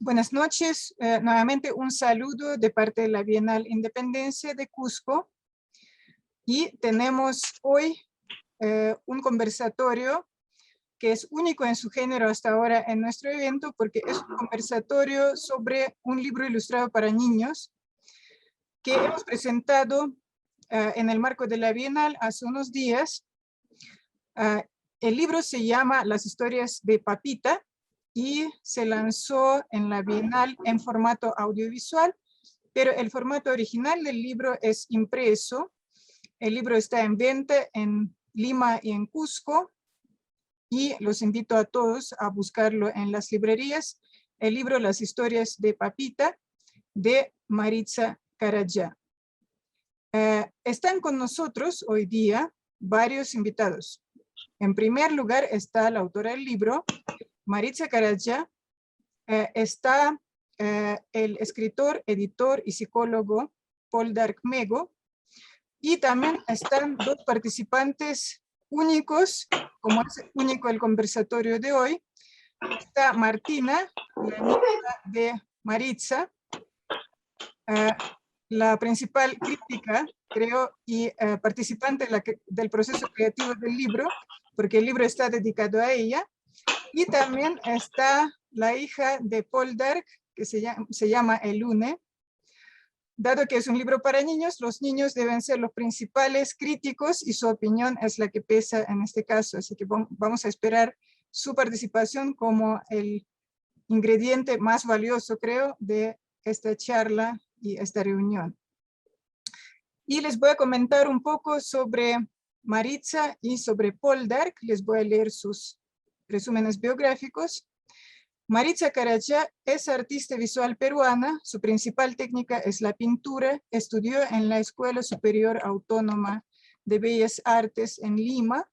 Buenas noches. Nuevamente un saludo de parte de la Bienal Independencia de Cusco. Y tenemos hoy un conversatorio que es único en su género hasta ahora en nuestro evento, porque es un conversatorio sobre un libro ilustrado para niños que hemos presentado en el marco de la Bienal hace unos días. El libro se llama Las historias de Papita y se lanzó en la Bienal en formato audiovisual, pero el formato original del libro es impreso. El libro está en venta en Lima y en Cusco y los invito a todos a buscarlo en las librerías. El libro Las historias de Papita de Maritza Carayá. Están con nosotros hoy día varios invitados. En primer lugar está la autora del libro, Maritza Carayá. Está el escritor, editor y psicólogo Poldark Mego. Y también están dos participantes únicos, como es único el conversatorio de hoy. Está Martina, la amiga de Maritza, la principal crítica, creo, y participante del proceso creativo del libro, porque el libro está dedicado a ella. Y también está la hija de Poldark, que se llama Elune. Dado que es un libro para niños, los niños deben ser los principales críticos y su opinión es la que pesa en este caso. Así que vamos a esperar su participación como el ingrediente más valioso, creo, de esta charla y esta reunión. Y les voy a comentar un poco sobre Maritza y sobre Poldark. Les voy a leer sus resúmenes biográficos. Maritza Carayá es artista visual peruana. Su principal técnica es la pintura. Estudió en la Escuela Superior Autónoma de Bellas Artes en Lima.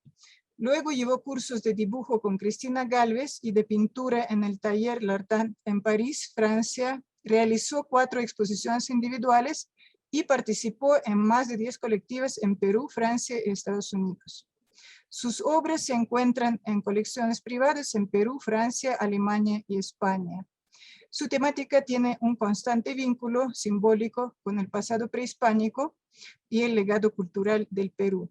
Luego llevó cursos de dibujo con Cristina Gálvez y de pintura en el taller L'Artan en París, Francia. Realizó 4 exposiciones individuales y participó en más de 10 colectivas en Perú, Francia y Estados Unidos. Sus obras se encuentran en colecciones privadas en Perú, Francia, Alemania y España. Su temática tiene un constante vínculo simbólico con el pasado prehispánico y el legado cultural del Perú.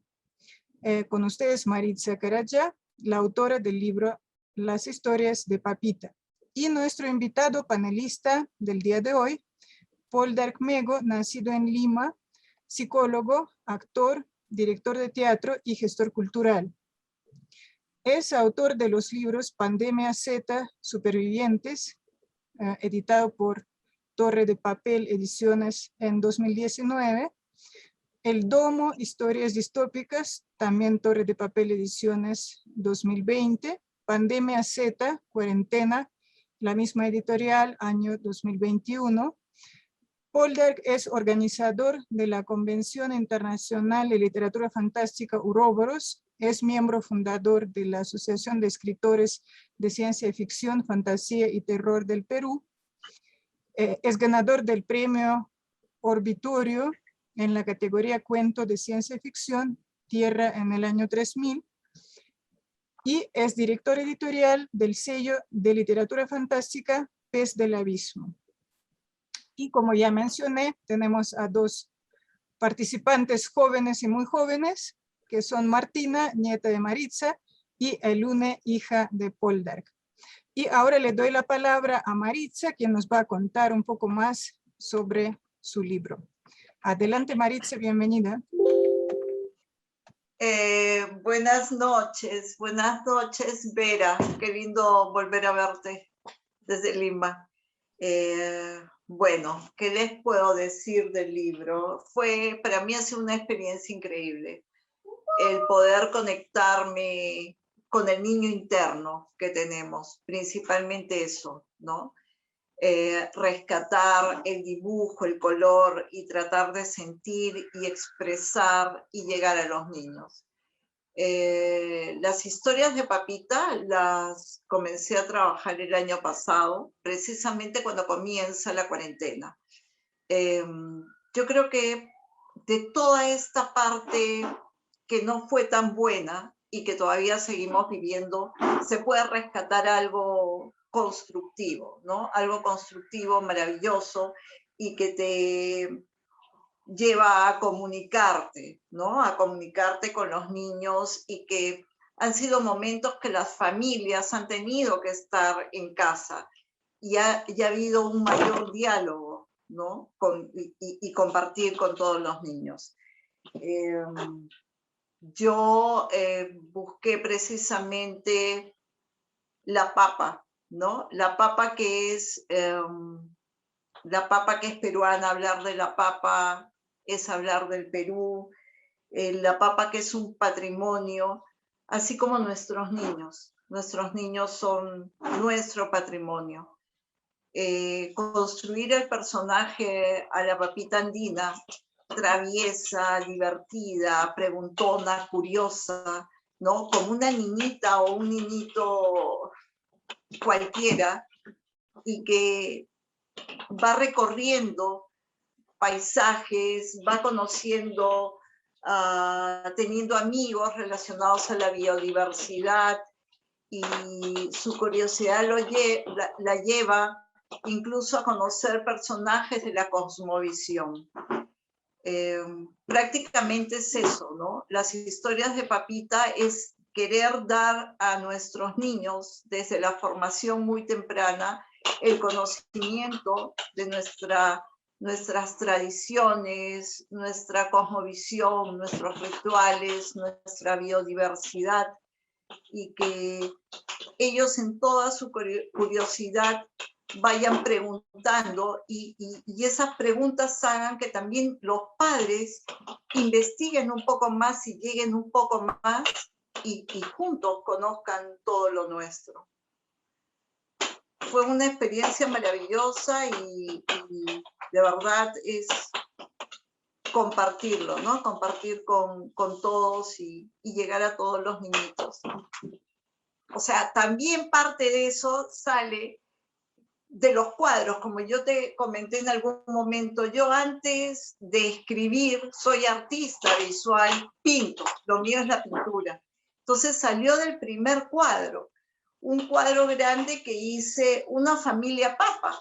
Con ustedes Maritza Carayá, la autora del libro Las historias de Papita. Y nuestro invitado panelista del día de hoy, Poldark Mego, nacido en Lima, psicólogo, actor, director de teatro y gestor cultural. Es autor de los libros Pandemia Z, Supervivientes, editado por Torre de Papel Ediciones en 2019. El Domo, Historias Distópicas, también Torre de Papel Ediciones 2020. Pandemia Z, Cuarentena, la misma editorial, año 2021. Poldark es organizador de la Convención Internacional de Literatura Fantástica Uroboros, es miembro fundador de la Asociación de Escritores de Ciencia Ficción, Fantasía y Terror del Perú, es ganador del premio Orbitorio en la categoría Cuento de Ciencia Ficción, Tierra en el año 3000, y es director editorial del sello de literatura fantástica Pez del Abismo. Y como ya mencioné, tenemos a dos participantes jóvenes y muy jóvenes, que son Martina, nieta de Maritza, y Elune, hija de Poldark. Y ahora le doy la palabra a Maritza, quien nos va a contar un poco más sobre su libro. Adelante, Maritza, bienvenida. Buenas noches, Vera. Qué lindo volver a verte desde Lima. Bueno, ¿qué les puedo decir del libro? Para mí ha sido una experiencia increíble el poder conectarme con el niño interno que tenemos, principalmente eso, ¿no? Rescatar el dibujo, el color y tratar de sentir y expresar y llegar a los niños. Las historias de Papita las comencé a trabajar el año pasado, precisamente cuando comienza la cuarentena. Yo creo que de toda esta parte que no fue tan buena y que todavía seguimos viviendo, se puede rescatar algo constructivo, ¿no? Algo constructivo, maravilloso, y que te lleva a comunicarte, ¿no? A comunicarte con los niños, y que han sido momentos que las familias han tenido que estar en casa y ha habido un mayor diálogo, ¿no? Y compartir con todos los niños. Yo busqué precisamente la papa, ¿no? La papa que es peruana. Hablar de la papa es hablar del Perú. La papa que es un patrimonio, así como nuestros niños. Nuestros niños son nuestro patrimonio. Construir el personaje a la papita andina, traviesa, divertida, preguntona, curiosa, ¿no? Como una niñita o un niñito cualquiera, y que va recorriendo paisajes, va conociendo, teniendo amigos relacionados a la biodiversidad, y su curiosidad la lleva incluso a conocer personajes de la cosmovisión. Prácticamente es eso, ¿no? Las historias de Papita es querer dar a nuestros niños, desde la formación muy temprana, el conocimiento de nuestras tradiciones, nuestra cosmovisión, nuestros rituales, nuestra biodiversidad, y que ellos en toda su curiosidad vayan preguntando, y esas preguntas hagan que también los padres investiguen un poco más y lleguen un poco más, y juntos conozcan todo lo nuestro. Fue una experiencia maravillosa, y de verdad es compartirlo, ¿no? Compartir con todos, y llegar a todos los niñitos. O sea, también parte de eso sale de los cuadros. Como yo te comenté en algún momento, yo antes de escribir soy artista visual, pinto, lo mío es la pintura. Entonces salió del primer cuadro, un cuadro grande que hice, una familia papa.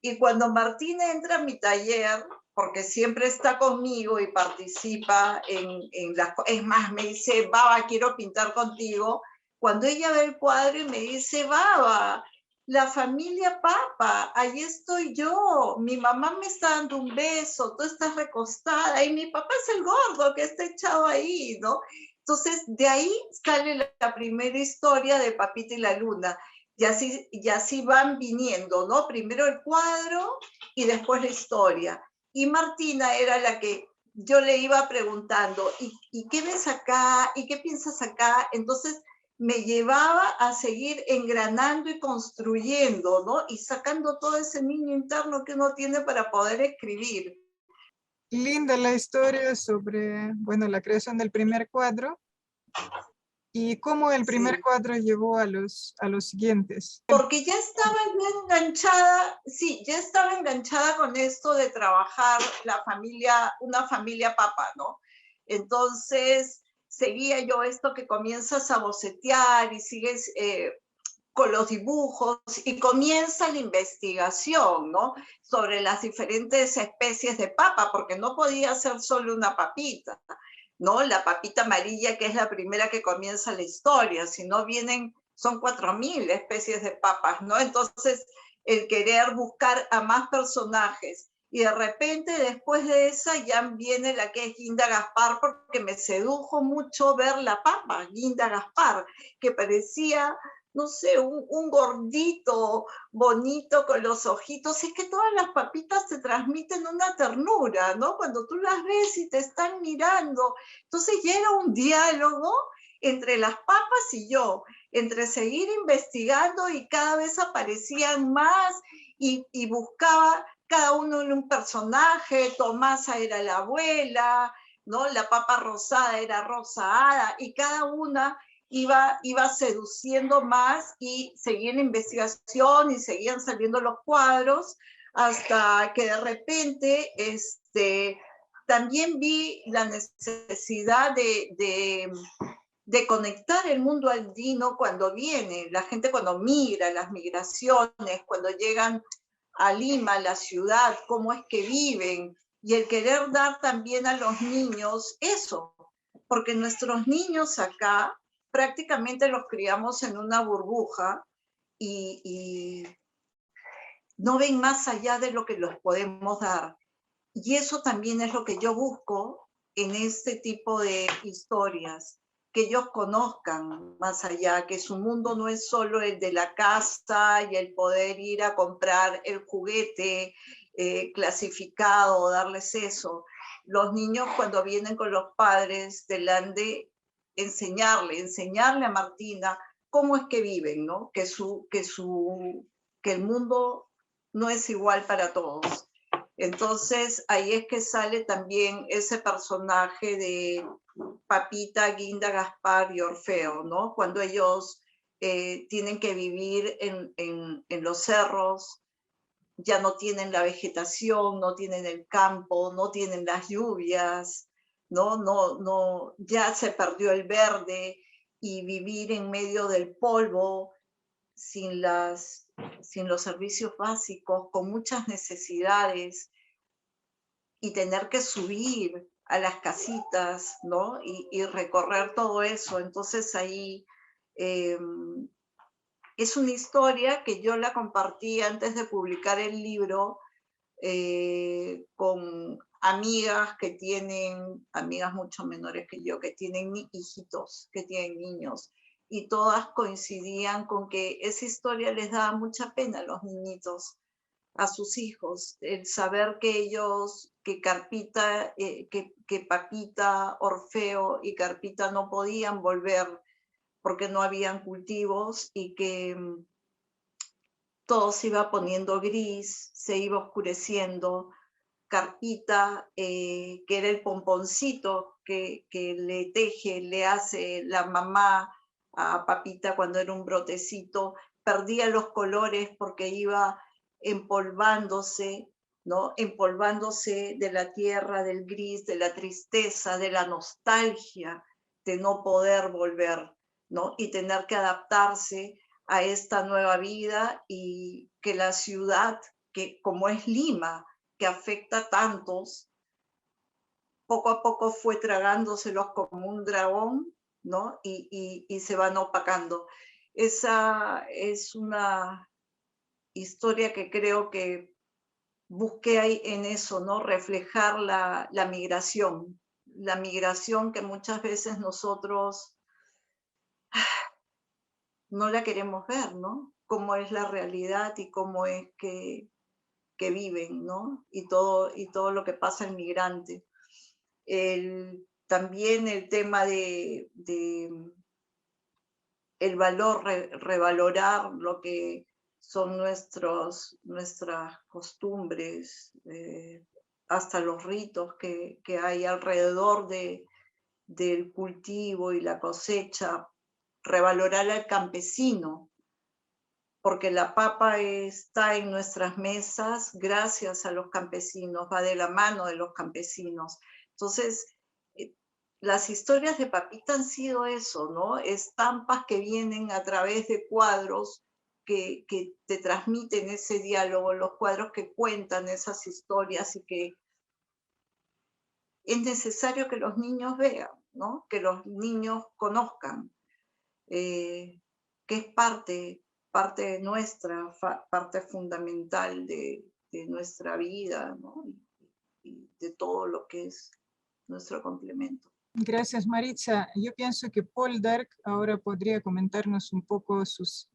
Y cuando Martina entra a mi taller, porque siempre está conmigo y participa en las... Es más, me dice, Baba, quiero pintar contigo. Cuando ella ve el cuadro y me dice, Baba, la familia papa, ahí estoy yo, mi mamá me está dando un beso, tú estás recostada, y mi papá es el gordo que está echado ahí, ¿no? Entonces, de ahí sale la primera historia de Papita y la Luna. Y así van viniendo, ¿no? Primero el cuadro y después la historia. Y Martina era la que yo le iba preguntando, ¿y qué ves acá? ¿Y qué piensas acá? Entonces me llevaba a seguir engranando y construyendo, ¿no? Y sacando todo ese niño interno que uno tiene para poder escribir. Linda la historia sobre, bueno, la creación del primer cuadro y cómo el primer cuadro llevó a los siguientes. Porque ya estaba yo enganchada, sí, ya estaba enganchada con esto de trabajar una familia papa, ¿no? Entonces seguía yo esto que comienzas a bocetear y sigues con los dibujos, y comienza la investigación, ¿no? Sobre las diferentes especies de papa, porque no podía ser solo una papita, ¿no? La papita amarilla, que es la primera que comienza la historia, sino son 4.000 especies de papas, ¿no? Entonces, el querer buscar a más personajes, y de repente después de esa ya viene la que es Guinda Gaspar, porque me sedujo mucho ver la papa, Guinda Gaspar, que parecía, no sé, un gordito bonito con los ojitos. Es que todas las papitas te transmiten una ternura, ¿no? Cuando tú las ves y te están mirando. Entonces ya era un diálogo entre las papas y yo, entre seguir investigando, y cada vez aparecían más, y buscaba cada uno en un personaje. Tomasa era la abuela, ¿no? La papa rosada era Rosa Hada, y cada una iba seduciendo más, y seguía la investigación y seguían saliendo los cuadros, hasta que de repente también vi la necesidad de de conectar el mundo andino cuando viene, la gente cuando migra, las migraciones, cuando llegan a Lima, la ciudad, cómo es que viven, y el querer dar también a los niños eso, porque nuestros niños acá prácticamente los criamos en una burbuja y no ven más allá de lo que los podemos dar. Y eso también es lo que yo busco en este tipo de historias, que ellos conozcan más allá, que su mundo no es solo el de la casa y el poder ir a comprar el juguete clasificado, darles eso. Los niños cuando vienen con los padres delante, enseñarle a Martina cómo es que viven, ¿no? Que el mundo no es igual para todos. Entonces, ahí es que sale también ese personaje de Papita, Guinda, Gaspar y Orfeo, ¿no? Cuando ellos tienen que vivir en los cerros, ya no tienen la vegetación, no tienen el campo, no tienen las lluvias, no, ya se perdió el verde, y vivir en medio del polvo, sin los servicios básicos, con muchas necesidades, y tener que subir a las casitas, ¿no? Y recorrer todo eso. Entonces ahí es una historia que yo la compartí antes de publicar el libro con amigas que tienen, amigas mucho menores que yo, que tienen hijitos, que tienen niños, y todas coincidían con que esa historia les daba mucha pena a los niñitos, a sus hijos, el saber que ellos, que Carpita, que Papita, Orfeo y Carpita no podían volver porque no habían cultivos, y que todo se iba poniendo gris, se iba oscureciendo. Carpita, que era el pomponcito que le teje, le hace la mamá a Papita cuando era un brotecito, perdía los colores porque iba empolvándose, ¿no? Empolvándose de la tierra, del gris, de la tristeza, de la nostalgia de no poder volver, ¿no? Y tener que adaptarse a esta nueva vida, y que la ciudad, que como es Lima, que afecta a tantos, poco a poco fue tragándoselos como un dragón, ¿no? Y se van opacando. Esa es una historia que creo que busqué ahí en eso, ¿no? Reflejar la migración que muchas veces nosotros no la queremos ver, ¿no? Cómo es la realidad y cómo es que viven, ¿no? Y todo lo que pasa al migrante. También el tema de el valor, revalorar lo que son nuestras costumbres, hasta los ritos que hay alrededor del cultivo y la cosecha, revalorar al campesino, porque la papa está en nuestras mesas gracias a los campesinos, va de la mano de los campesinos. Entonces, las historias de Papita han sido eso, ¿no? Estampas que vienen a través de cuadros que te transmiten ese diálogo, los cuadros que cuentan esas historias, y que es necesario que los niños vean, ¿no? Que los niños conozcan, que es parte nuestra, parte fundamental de nuestra vida, ¿no? Y de todo lo que es nuestro complemento. Gracias, Maritza. Yo pienso que Paul Dark ahora podría comentarnos un poco sus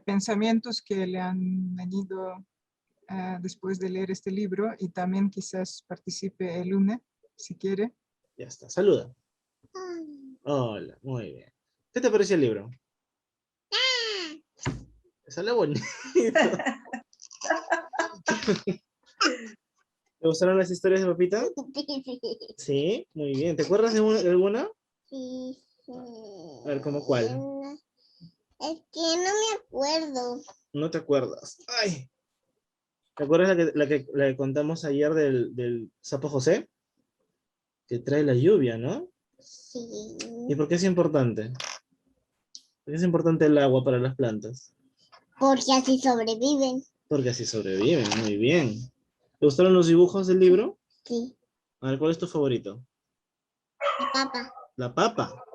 pensamientos que le han venido después de leer este libro, y también quizás participe el lunes, si quiere. Ya está, saluda. Hola, muy bien. ¿Qué te pareció el libro? Sale bonito. ¿Te gustaron las historias de Papita? Sí, muy bien. ¿Te acuerdas de alguna? Sí. A ver, ¿cómo cuál? Es que no me acuerdo. No te acuerdas. Ay. ¿Te acuerdas la que contamos ayer del sapo José? Que trae la lluvia, ¿no? Sí. ¿Y por qué es importante? ¿Por qué es importante el agua para las plantas? Porque así sobreviven. Porque así sobreviven, muy bien. ¿Te gustaron los dibujos del libro? Sí. A ver, ¿cuál es tu favorito? La papa. La papa.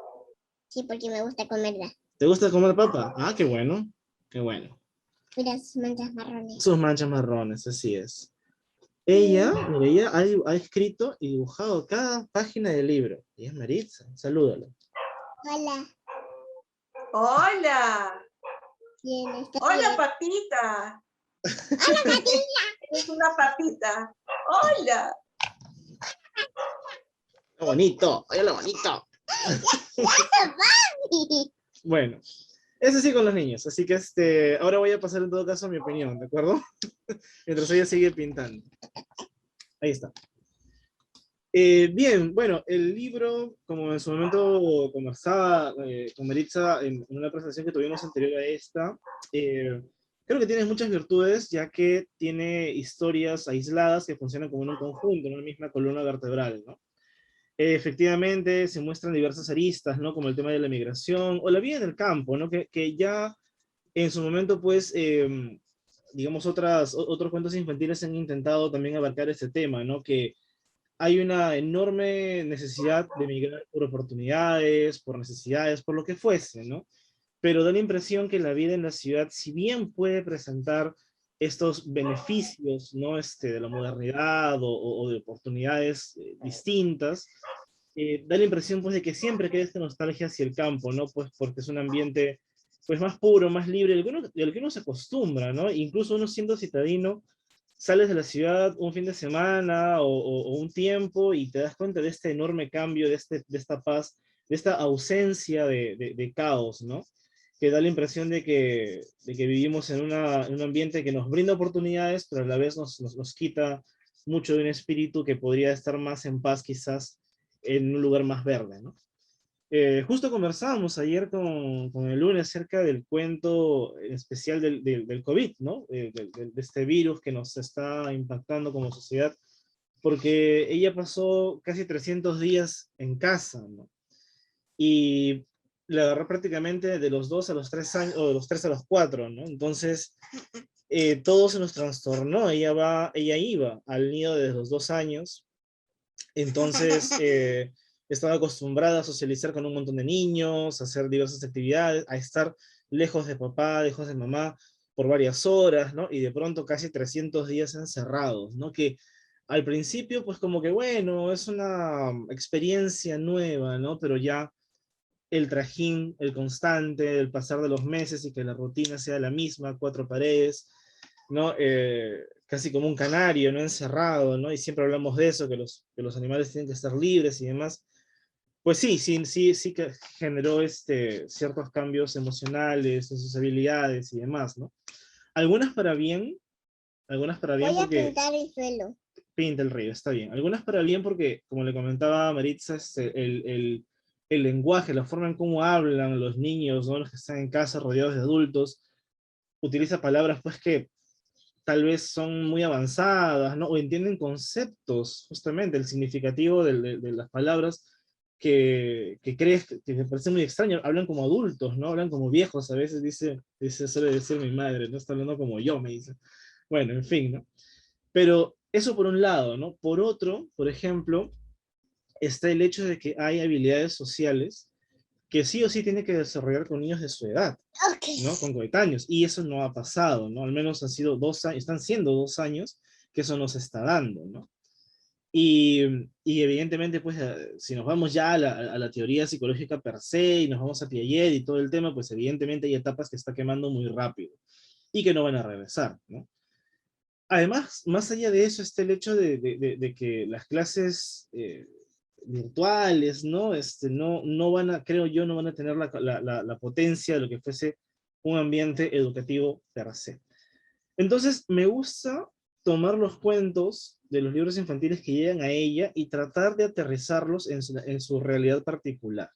Sí, porque me gusta comerla. ¿Te gusta comer papa? Ah, qué bueno, qué bueno. Mira sus manchas marrones. Sus manchas marrones, así es. Ella, mira, ella ha escrito y dibujado cada página del libro. Ella es Maritza, salúdala. Hola. Hola. Bien, está Hola, bien. papita. Hola, Matilda. Es una papita. Hola. ¡Qué bonito! ¡Oye, lo bonito! Bueno, es así con los niños. Así que ahora voy a pasar en todo caso a mi opinión, ¿de acuerdo? Mientras ella sigue pintando. Ahí está. Bien, bueno, el libro, como en su momento conversaba con Maritza en una presentación que tuvimos anterior a esta, creo que tiene muchas virtudes, ya que tiene historias aisladas que funcionan como en un conjunto, en una misma columna vertebral, ¿no? Efectivamente, se muestran diversas aristas, ¿no? Como el tema de la migración o la vida en el campo, ¿no? Que ya en su momento, pues, digamos, otros cuentos infantiles han intentado también abarcar este tema, ¿no? Que hay una enorme necesidad de migrar por oportunidades, por necesidades, por lo que fuese, ¿no? Pero da la impresión que la vida en la ciudad, si bien puede presentar estos beneficios, ¿no? De la modernidad o de oportunidades distintas, da la impresión, pues, de que siempre queda esta nostalgia hacia el campo, ¿no? Pues porque es un ambiente, pues, más puro, más libre, del que uno se acostumbra, ¿no? Incluso uno siendo citadino, sales de la ciudad un fin de semana o un tiempo y te das cuenta de este enorme cambio, de esta paz, de esta ausencia de caos, ¿no? Que da la impresión de que vivimos en un ambiente que nos brinda oportunidades, pero a la vez nos quita mucho de un espíritu que podría estar más en paz quizás en un lugar más verde, ¿no? Justo conversábamos ayer con el lunes acerca del cuento en especial del COVID, ¿no? De este virus que nos está impactando como sociedad, porque ella pasó casi 300 días en casa, ¿no? Y la agarró prácticamente de los 2 a los 3 años, o de los 3 a los 4, ¿no? Entonces, todo se nos trastornó. Ella iba al nido desde los 2 años, entonces estaba acostumbrada a socializar con un montón de niños, a hacer diversas actividades, a estar lejos de papá, lejos de mamá por varias horas, ¿no? Y de pronto casi 300 días encerrados, ¿no? Que al principio, pues como que bueno, es una experiencia nueva, ¿no? Pero ya el trajín, el constante, el pasar de los meses y que la rutina sea la misma, cuatro paredes, ¿no? Casi como un canario, ¿no? Encerrado, ¿no? Y siempre hablamos de eso, que los animales tienen que estar libres y demás. Pues sí que generó ciertos cambios emocionales en sus habilidades y demás, ¿no? Algunas para bien Voy a porque pintar el suelo. pinta el río, está bien. Algunas para bien porque, como le comentaba a Maritza, el lenguaje, la forma en cómo hablan los niños, ¿no? Los que están en casa rodeados de adultos, utiliza palabras pues que tal vez son muy avanzadas, ¿no? O entienden conceptos, justamente, el significativo de las palabras que crees que me parece muy extraño. Hablan como adultos, ¿no? Hablan como viejos, a veces suele decir mi madre, no está hablando como yo, me dice. Bueno, en fin, ¿no? Pero eso por un lado, ¿no? Por otro, por ejemplo, está el hecho de que hay habilidades sociales que sí o sí tiene que desarrollar con niños de su edad, Ok. ¿no? Con coetáneos. Y eso no ha pasado, ¿no? Al menos han sido 2 años, están siendo 2 años que eso no se está dando, ¿no? Y evidentemente, pues, si nos vamos ya a la teoría psicológica per se y nos vamos a Piaget y todo el tema, pues evidentemente hay etapas que está quemando muy rápido y que no van a regresar, ¿no? Además, más allá de eso, está el hecho de que las clases virtuales, ¿no? No van a, creo yo, no van a tener la potencia de lo que fuese un ambiente educativo per se. Entonces, me gusta tomar los cuentos de los libros infantiles que llegan a ella y tratar de aterrizarlos en su realidad particular,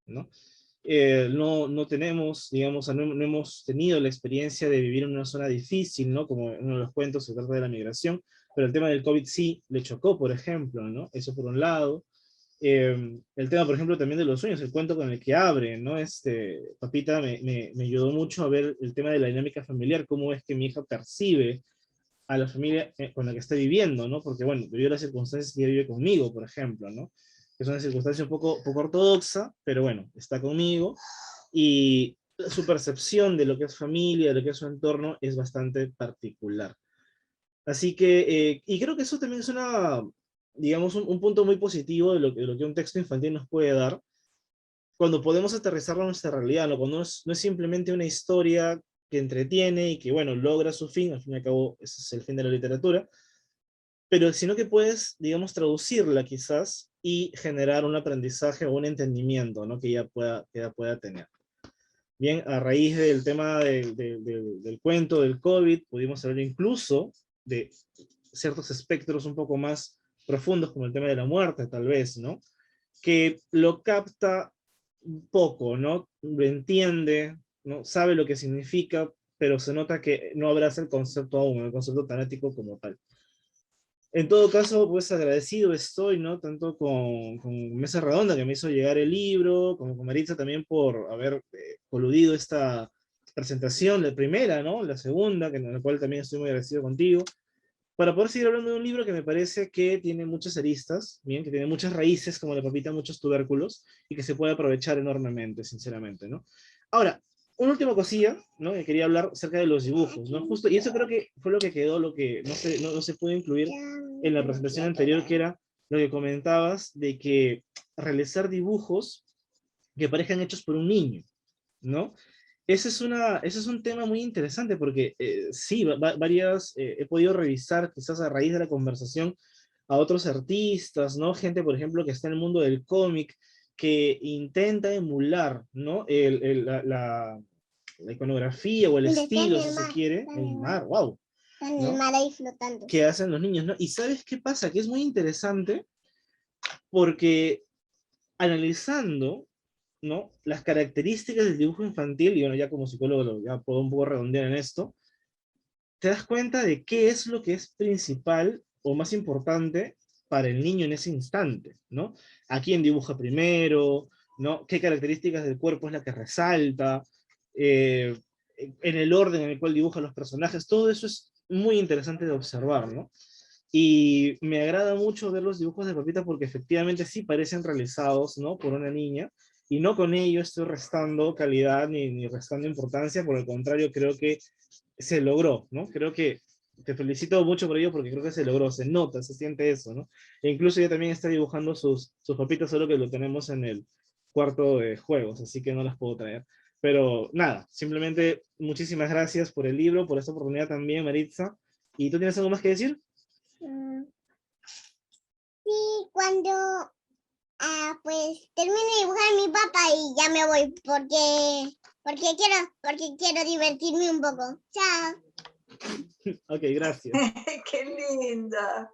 ¿no? No tenemos, digamos, no hemos tenido la experiencia de vivir en una zona difícil, ¿no? Como en uno de los cuentos se trata de la migración, pero el tema del COVID sí le chocó, por ejemplo, ¿no? Eso por un lado. El tema, por ejemplo, también de los sueños, el cuento con el que abre, ¿no? Papita me ayudó mucho a ver el tema de la dinámica familiar, cómo es que mi hija percibe a la familia con la que está viviendo, ¿no? Porque, bueno, debido a las circunstancias que ella vive conmigo, por ejemplo, ¿no? Es una circunstancia un poco ortodoxa, pero bueno, está conmigo, y su percepción de lo que es familia, de lo que es su entorno, es bastante particular. Así que, y creo que eso también es digamos, un punto muy positivo de lo que un texto infantil nos puede dar, cuando podemos aterrizarlo a nuestra realidad, ¿no? Cuando no es simplemente una historia que entretiene y que, bueno, logra su fin, al fin y al cabo, ese es el fin de la literatura, pero sino que puedes, digamos, traducirla quizás y generar un aprendizaje o un entendimiento, ¿no? Que ella pueda tener. Bien, a raíz del tema del cuento del COVID, pudimos hablar incluso de ciertos espectros un poco más profundos, como el tema de la muerte, tal vez, ¿no? Que lo capta un poco, ¿no? Lo entiende, ¿no? Sabe lo que significa, pero se nota que no abraza el concepto aún, el concepto tanático como tal. En todo caso, pues agradecido estoy, ¿no? Tanto con Mesa Redonda, que me hizo llegar el libro, como con Maritza también por haber coludido esta presentación, la primera, ¿no? La segunda, en la cual también estoy muy agradecido contigo, para poder seguir hablando de un libro que me parece que tiene muchas aristas, bien, que tiene muchas raíces, como la papita, muchos tubérculos, y que se puede aprovechar enormemente, sinceramente, ¿no? Ahora, una última cosilla, ¿no? Que quería hablar acerca de los dibujos, ¿no? Justo, y eso creo que fue lo que quedó, lo que no se pudo incluir en la presentación anterior, que era lo que comentabas de que realizar dibujos que parezcan hechos por un niño, ¿no? Ese es un tema muy interesante porque sí, he podido revisar quizás a raíz de la conversación a otros artistas, ¿no? Gente, por ejemplo, que está en el mundo del cómic, que intenta emular, ¿no? La iconografía o el Mira, está en estilo, el si se mar, quiere, está en el el mar, wow, Está en el ¿no? mar ahí flotando. Que hacen los niños, ¿no? Y ¿sabes qué pasa? Que es muy interesante porque analizando, ¿no? Las características del dibujo infantil, y bueno, ya como psicólogo ya puedo un poco redondear en esto, te das cuenta de qué es lo que es principal o más importante para el niño en ese instante, ¿no? A quién dibuja primero, ¿no? ¿Qué características del cuerpo es la que resalta? Eh, en el orden en el cual dibuja los personajes, todo eso es muy interesante de observar, ¿no? Y me agrada mucho ver los dibujos de Papita porque efectivamente sí parecen realizados, ¿no? Por una niña, y no con ello estoy restando calidad ni restando importancia, por el contrario, creo que se logró, ¿no? Creo que te felicito mucho por ello porque creo que se logró, se nota, se siente eso, ¿no? E incluso ella también está dibujando sus papitas, solo que lo tenemos en el cuarto de juegos, así que no las puedo traer. Pero nada, simplemente muchísimas gracias por el libro, por esta oportunidad también, Maritza. ¿Y tú tienes algo más que decir? Sí, cuando pues termino de dibujar mi papá y ya me voy porque quiero divertirme un poco. Chao. Ok, gracias. ¡Qué linda!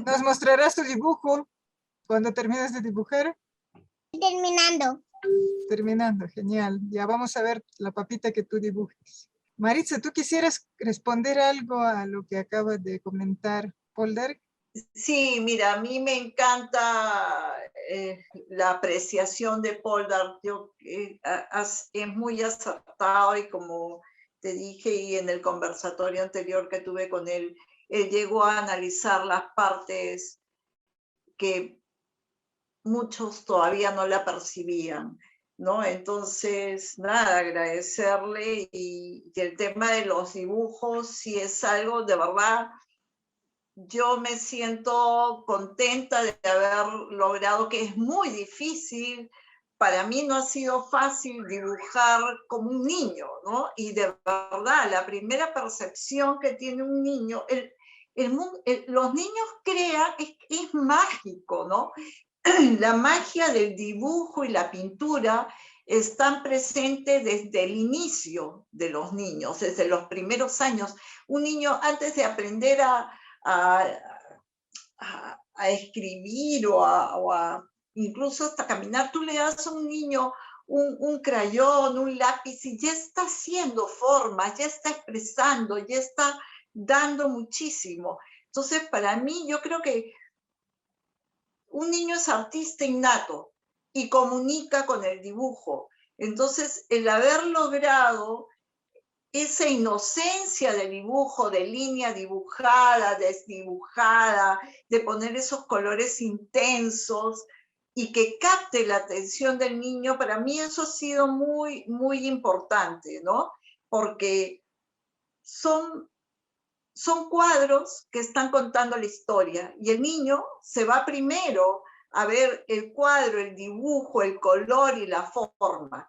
¿Nos mostrarás tu dibujo cuando termines de dibujar? Terminando. Terminando, genial. Ya vamos a ver la papita que tú dibujes. Maritza, ¿tú quisieras responder algo a lo que acaba de comentar Polder? Sí, mira, a mí me encanta la apreciación de Poldark. Es muy acertado y como te dije y en el conversatorio anterior que tuve con él, él llegó a analizar las partes que muchos todavía no la percibían, ¿no? Entonces, nada, agradecerle y el tema de los dibujos, si es algo de verdad, yo me siento contenta de haber logrado, que es muy difícil, para mí no ha sido fácil dibujar como un niño, ¿no? Y de verdad, la primera percepción que tiene un niño, los niños crean, es mágico, ¿no? La magia del dibujo y la pintura están presentes desde el inicio de los niños, desde los primeros años. Un niño antes de aprender a escribir incluso hasta caminar, tú le das a un niño un crayón, un lápiz y ya está haciendo formas, ya está expresando, ya está dando muchísimo. Entonces, para mí, yo creo que un niño es artista innato y comunica con el dibujo. Entonces, el haber logrado esa inocencia del dibujo, de línea dibujada, desdibujada, de poner esos colores intensos y que capte la atención del niño, para mí eso ha sido muy, muy importante, ¿no? Porque son cuadros que están contando la historia y el niño se va primero a ver el cuadro, el dibujo, el color y la forma.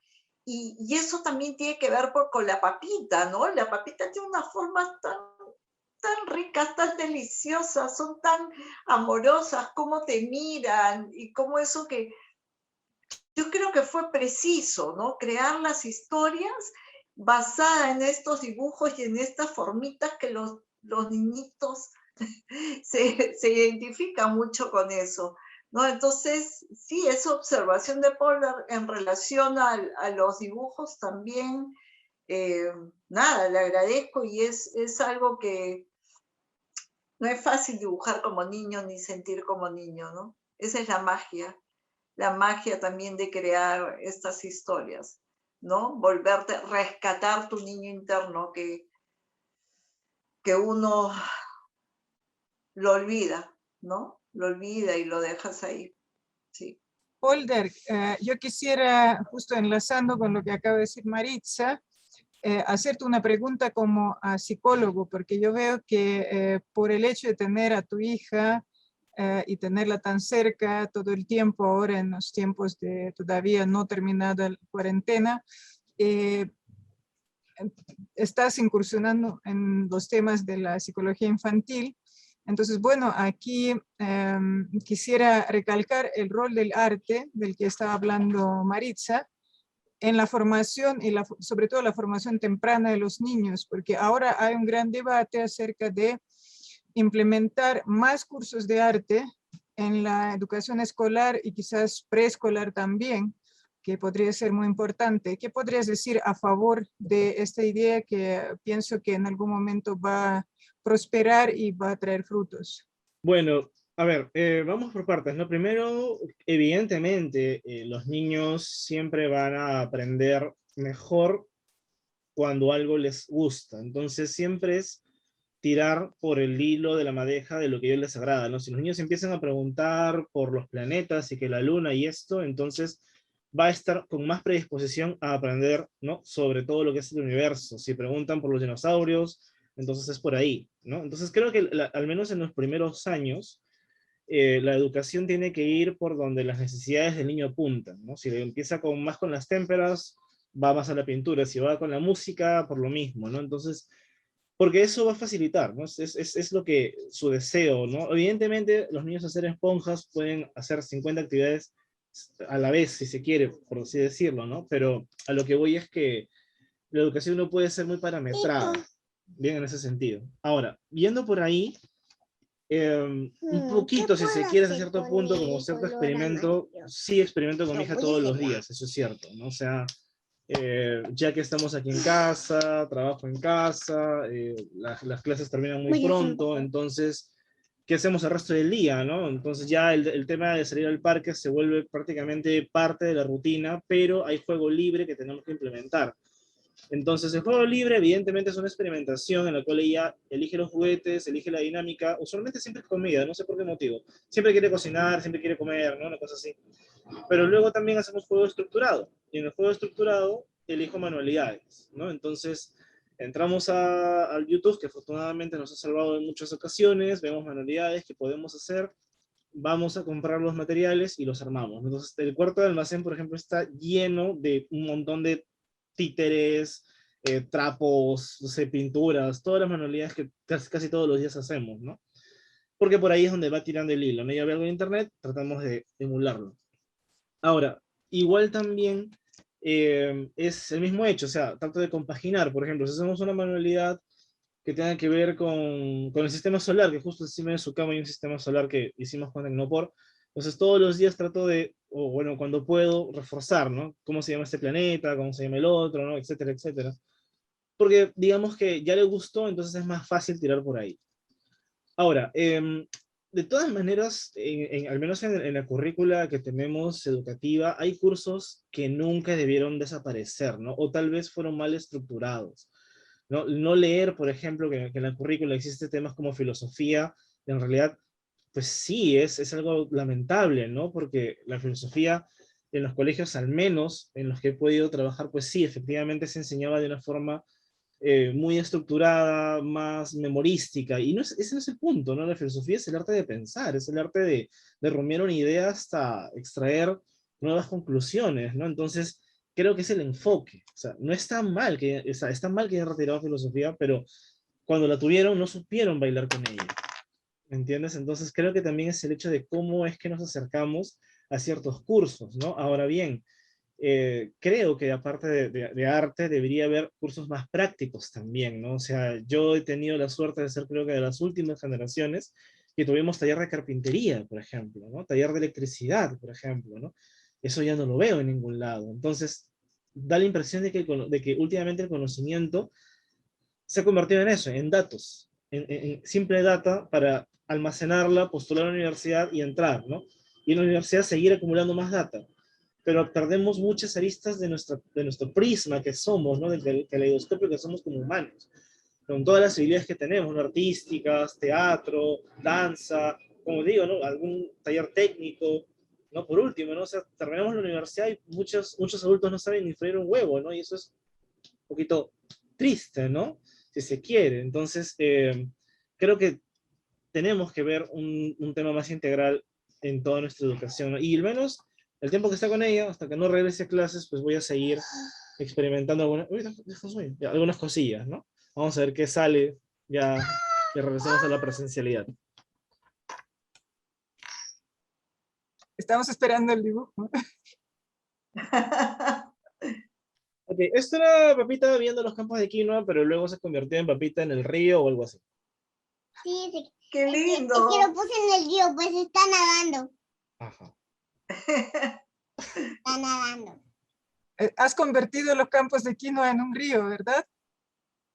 Y eso también tiene que ver con la papita, ¿no? La papita tiene unas formas tan ricas, tan deliciosas, son tan amorosas, cómo te miran y cómo eso que yo creo que fue preciso, ¿no? Crear las historias basadas en estos dibujos y en estas formitas que los niñitos se identifican mucho con eso, ¿no? Entonces, sí, esa observación de Pollard en relación a los dibujos también, nada, le agradezco y es algo que no es fácil dibujar como niño ni sentir como niño, ¿no? Esa es la magia también de crear estas historias, ¿no? Volverte, rescatar tu niño interno que uno lo olvida, ¿no? Lo olvida y lo dejas ahí, sí. Polder, yo quisiera, justo enlazando con lo que acaba de decir Maritza, hacerte una pregunta como a psicólogo, porque yo veo que por el hecho de tener a tu hija y tenerla tan cerca todo el tiempo, ahora en los tiempos de todavía no terminada la cuarentena, estás incursionando en los temas de la psicología infantil. Entonces, bueno, aquí quisiera recalcar el rol del arte, del que estaba hablando Maritza, en la formación y sobre todo la formación temprana de los niños, porque ahora hay un gran debate acerca de implementar más cursos de arte en la educación escolar y quizás preescolar también, que podría ser muy importante. ¿Qué podrías decir a favor de esta idea que pienso que en algún momento va a prosperar y va a traer frutos? Bueno, a ver, vamos por partes, ¿no? Primero, evidentemente, los niños siempre van a aprender mejor cuando algo les gusta. Entonces, siempre es tirar por el hilo de la madeja de lo que a ellos les agrada, ¿no? Si los niños empiezan a preguntar por los planetas y que la luna y esto, entonces va a estar con más predisposición a aprender, ¿no? Sobre todo lo que es el universo. Si preguntan por los dinosaurios, entonces es por ahí, ¿no? Entonces creo que al menos en los primeros años, la educación tiene que ir por donde las necesidades del niño apuntan, ¿no? Si empieza más con las témperas, va más a la pintura. Si va con la música, por lo mismo, ¿no? Entonces, porque eso va a facilitar, ¿no? Es lo que su deseo, ¿no? Evidentemente, los niños hacer esponjas pueden hacer 50 actividades a la vez, si se quiere, por así decirlo, ¿no? Pero a lo que voy es que la educación no puede ser muy parametrada, bien en ese sentido. Ahora, viendo por ahí, un poquito, si se quiere, a cierto punto, como cierto experimento, sí experimento con mi hija todos los días, eso es cierto, ¿no? O sea, ya que estamos aquí en casa, trabajo en casa, las clases terminan muy pronto, entonces, ¿qué hacemos el resto del día, no? Entonces ya el tema de salir al parque se vuelve prácticamente parte de la rutina, pero hay juego libre que tenemos que implementar. Entonces, el juego libre, evidentemente, es una experimentación en la cual ella elige los juguetes, elige la dinámica, usualmente siempre es comida, no sé por qué motivo. Siempre quiere cocinar, siempre quiere comer, ¿no? Una cosa así. Pero luego también hacemos juego estructurado, y en el juego estructurado elijo manualidades, ¿no? Entonces, entramos al YouTube, que afortunadamente nos ha salvado en muchas ocasiones, vemos manualidades que podemos hacer, vamos a comprar los materiales y los armamos. Entonces, el cuarto de almacén, por ejemplo, está lleno de un montón de títeres, trapos, no sé, pinturas, todas las manualidades que casi todos los días hacemos, ¿no? Porque por ahí es donde va tirando el hilo, ¿no? Ya ve algo en internet, tratamos de emularlo. Ahora, igual también es el mismo hecho, o sea, trato de compaginar, por ejemplo, si hacemos una manualidad que tenga que ver con el sistema solar, que justo encima de su cama hay un sistema solar que hicimos con Tecnopor. Entonces todos los días trato de, o bueno, cuando puedo, reforzar, ¿no? Cómo se llama este planeta, cómo se llama el otro, ¿no? Etcétera, etcétera. Porque digamos que ya le gustó, entonces es más fácil tirar por ahí. Ahora, de todas maneras, al menos en la currícula que tenemos educativa, hay cursos que nunca debieron desaparecer, ¿no? O tal vez fueron mal estructurados, ¿no? No leer, por ejemplo, que en la currícula existen temas como filosofía, en realidad, pues sí, es algo lamentable, ¿no? Porque la filosofía en los colegios, al menos en los que he podido trabajar, pues sí, efectivamente se enseñaba de una forma muy estructurada, más memorística, y no es, ese no es el punto, ¿no? La filosofía es el arte de pensar, es el arte de rumiar una idea hasta extraer nuevas conclusiones, ¿no? Entonces, creo que es el enfoque, o sea, no está mal que, o sea, está mal que hayan retirado filosofía, pero cuando la tuvieron no supieron bailar con ella, ¿me entiendes? Entonces, creo que también es el hecho de cómo es que nos acercamos a ciertos cursos, ¿no? Ahora bien, creo que aparte de arte debería haber cursos más prácticos también, ¿no? O sea, yo he tenido la suerte de ser creo que de las últimas generaciones que tuvimos taller de carpintería, por ejemplo, ¿no? Taller de electricidad, por ejemplo, ¿no? Eso ya no lo veo en ningún lado. Entonces, da la impresión de que últimamente el conocimiento se ha convertido en eso, en datos, en simple data para almacenarla, postular a la universidad y entrar, ¿no? Y en la universidad seguir acumulando más data, pero perdemos muchas aristas de nuestro prisma que somos, ¿no? Del caleidoscopio que somos como humanos, con todas las habilidades que tenemos, ¿no? Artísticas, teatro, danza, como digo, ¿no? Algún taller técnico, ¿no? Por último, ¿no? O sea, terminamos la universidad y muchos adultos no saben ni freír un huevo, ¿no? Y eso es un poquito triste, ¿no? Si se quiere. Entonces, creo que tenemos que ver un tema más integral en toda nuestra educación, ¿no? Y al menos el tiempo que está con ella, hasta que no regrese a clases, pues voy a seguir experimentando algunas cosillas, ¿no? Vamos a ver qué sale ya que regresemos a la presencialidad. Estamos esperando el dibujo. Ok, esto era Papita viendo los campos de quinoa, pero luego se convirtió en Papita en el río o algo así. Sí, sí. ¡Qué Es que lindo! lo puse en el río, pues está nadando. Ajá. Está nadando. Has convertido los campos de quinoa en un río, ¿verdad?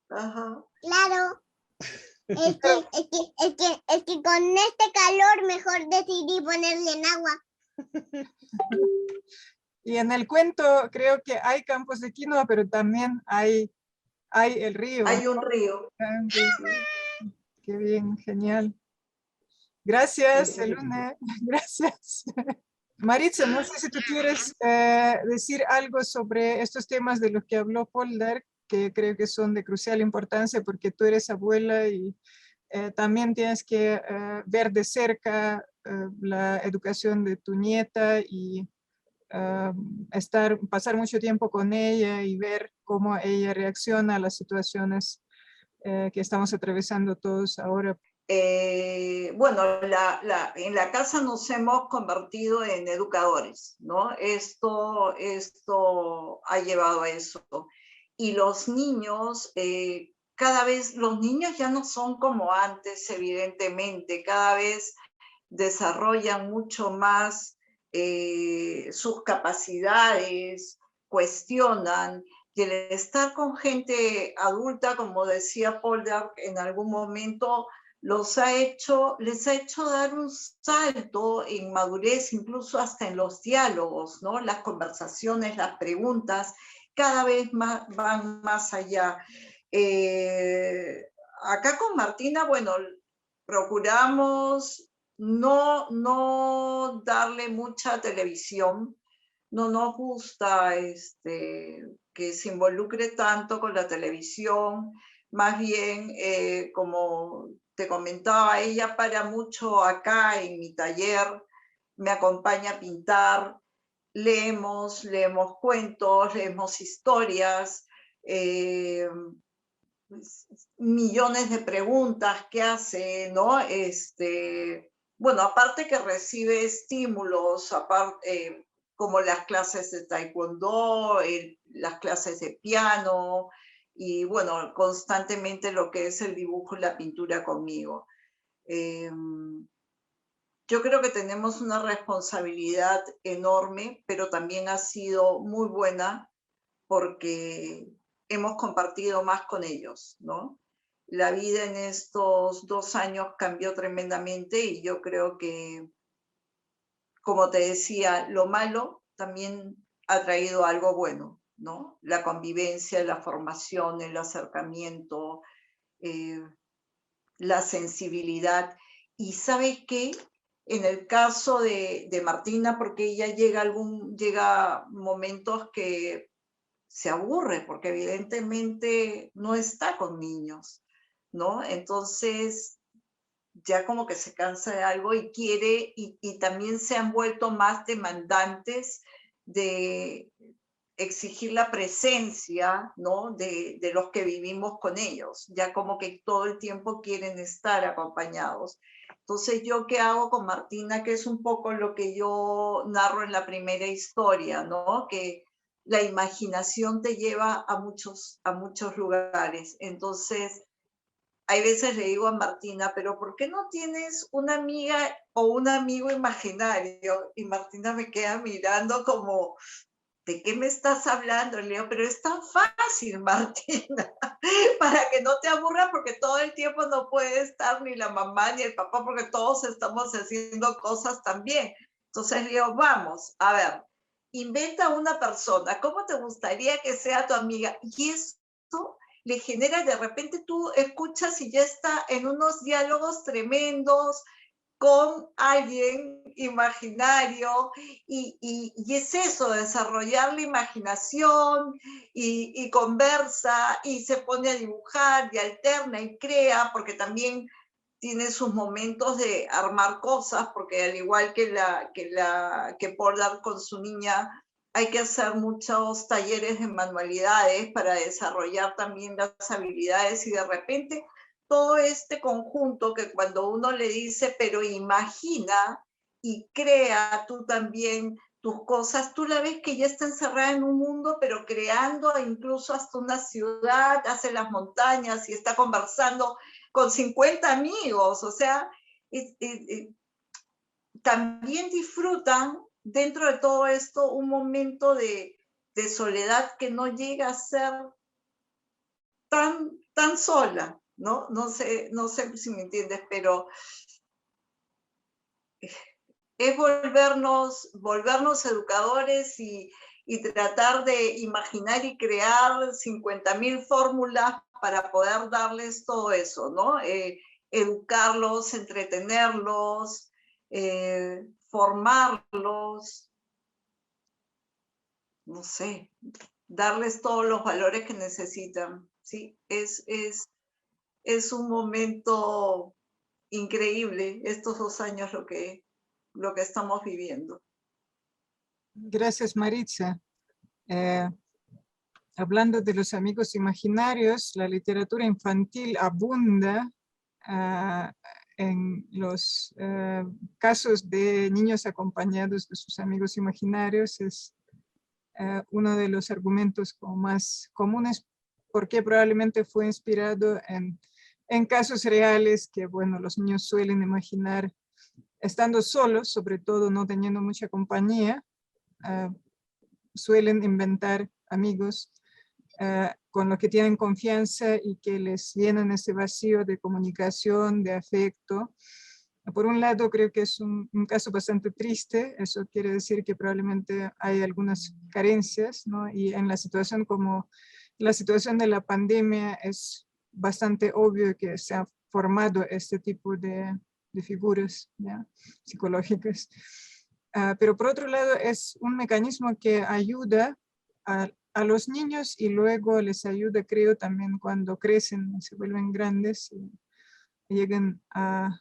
Ajá. Claro. Es que con este calor mejor decidí ponerle en agua. Y en el cuento creo que hay campos de quinoa, pero también hay el río. Hay un río. Sí. Qué bien, genial. Gracias, Sí. Elune. Gracias. Maritza, no sé si tú quieres decir algo sobre estos temas de los que habló Polder, que creo que son de crucial importancia porque tú eres abuela y también tienes que ver de cerca la educación de tu nieta y pasar mucho tiempo con ella y ver cómo ella reacciona a las situaciones que estamos atravesando todos ahora. Bueno, en la casa nos hemos convertido en educadores, ¿no? Esto ha llevado a eso. Y los niños, cada vez, los niños ya no son como antes, evidentemente, cada vez desarrollan mucho más sus capacidades, cuestionan, y el estar con gente adulta, como decía Polder, en algún momento les ha hecho dar un salto en madurez, incluso hasta en los diálogos, ¿no? Las conversaciones, las preguntas, cada vez más, van más allá. Acá con Martina, bueno, procuramos no darle mucha televisión, no nos gusta que se involucre tanto con la televisión, más bien, como te comentaba, ella para mucho acá en mi taller, me acompaña a pintar, leemos cuentos, leemos historias, millones de preguntas que hace, ¿no? Bueno, aparte que recibe estímulos, aparte, como las clases de taekwondo, las clases de piano, y bueno, constantemente lo que es el dibujo y la pintura conmigo. Yo creo que tenemos una responsabilidad enorme, pero también ha sido muy buena porque hemos compartido más con ellos, ¿no? la vida en estos 2 años cambió tremendamente y yo creo que, como te decía, lo malo también ha traído algo bueno, ¿no? La convivencia, la formación, el acercamiento, la sensibilidad. Y ¿sabes qué? En el caso de Martina, porque ella llega momentos que se aburre, porque evidentemente no está con niños, ¿no? Entonces ya como que se cansa de algo y quiere, y también se han vuelto más demandantes de exigir la presencia, ¿no? de los que vivimos con ellos, ya como que todo el tiempo quieren estar acompañados. Entonces, ¿yo qué hago con Martina? Que es un poco lo que yo narro en la primera historia, ¿no? Que la imaginación te lleva a muchos lugares. Entonces, hay veces le digo a Martina, pero ¿por qué no tienes una amiga o un amigo imaginario? Y Martina me queda mirando como, ¿de qué me estás hablando? Le digo, pero es tan fácil, Martina, para que no te aburras, porque todo el tiempo no puede estar ni la mamá ni el papá, porque todos estamos haciendo cosas también. Entonces le digo, vamos, a ver, inventa una persona, ¿cómo te gustaría que sea tu amiga? Y esto le genera, de repente tú escuchas y ya está en unos diálogos tremendos, con alguien imaginario y es eso, desarrollar la imaginación y conversa y se pone a dibujar y alterna y crea, porque también tiene sus momentos de armar cosas, porque al igual que Pollard con su niña, hay que hacer muchos talleres de manualidades para desarrollar también las habilidades y de repente todo este conjunto que cuando uno le dice, pero imagina y crea tú también tus cosas, tú la ves que ya está encerrada en un mundo, pero creando incluso hasta una ciudad, hace las montañas y está conversando con 50 amigos, o sea, también disfrutan dentro de todo esto un momento de soledad que no llega a ser tan sola, ¿no? No sé si me entiendes, pero es volvernos educadores y tratar de imaginar y crear 50.000 fórmulas para poder darles todo eso, ¿no? Educarlos, entretenerlos, formarlos, no sé, darles todos los valores que necesitan, ¿sí? Es un momento increíble estos 2 años lo que estamos viviendo. Gracias, Maritza. Hablando de los amigos imaginarios, la literatura infantil abunda en los casos de niños acompañados de sus amigos imaginarios. Es uno de los argumentos más comunes, porque probablemente fue inspirado en casos reales que, bueno, los niños suelen imaginar estando solos, sobre todo no teniendo mucha compañía, suelen inventar amigos con los que tienen confianza y que les llenan ese vacío de comunicación, de afecto. Por un lado, creo que es un caso bastante triste. Eso quiere decir que probablemente hay algunas carencias, ¿no? Y en la situación como la situación de la pandemia es bastante obvio que se ha formado este tipo de figuras, ¿ya?, psicológicas. Pero por otro lado, es un mecanismo que ayuda a los niños y luego les ayuda, creo, también cuando crecen, se vuelven grandes y llegan a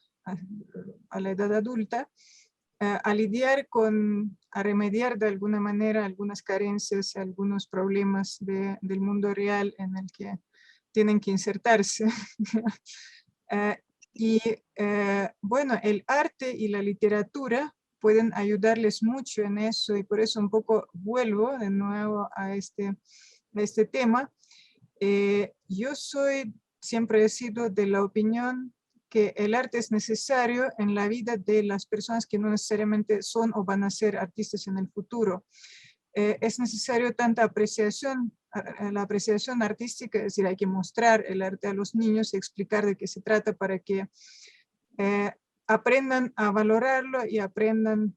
la edad adulta, a lidiar a remediar de alguna manera algunas carencias, algunos problemas del mundo real en el que tienen que insertarse. Bueno, el arte y la literatura pueden ayudarles mucho en eso y por eso un poco vuelvo de nuevo a este tema. Yo siempre he sido de la opinión que el arte es necesario en la vida de las personas que no necesariamente son o van a ser artistas en el futuro. es necesario tanta apreciación, la apreciación artística, es decir, hay que mostrar el arte a los niños y explicar de qué se trata para que aprendan a valorarlo y aprendan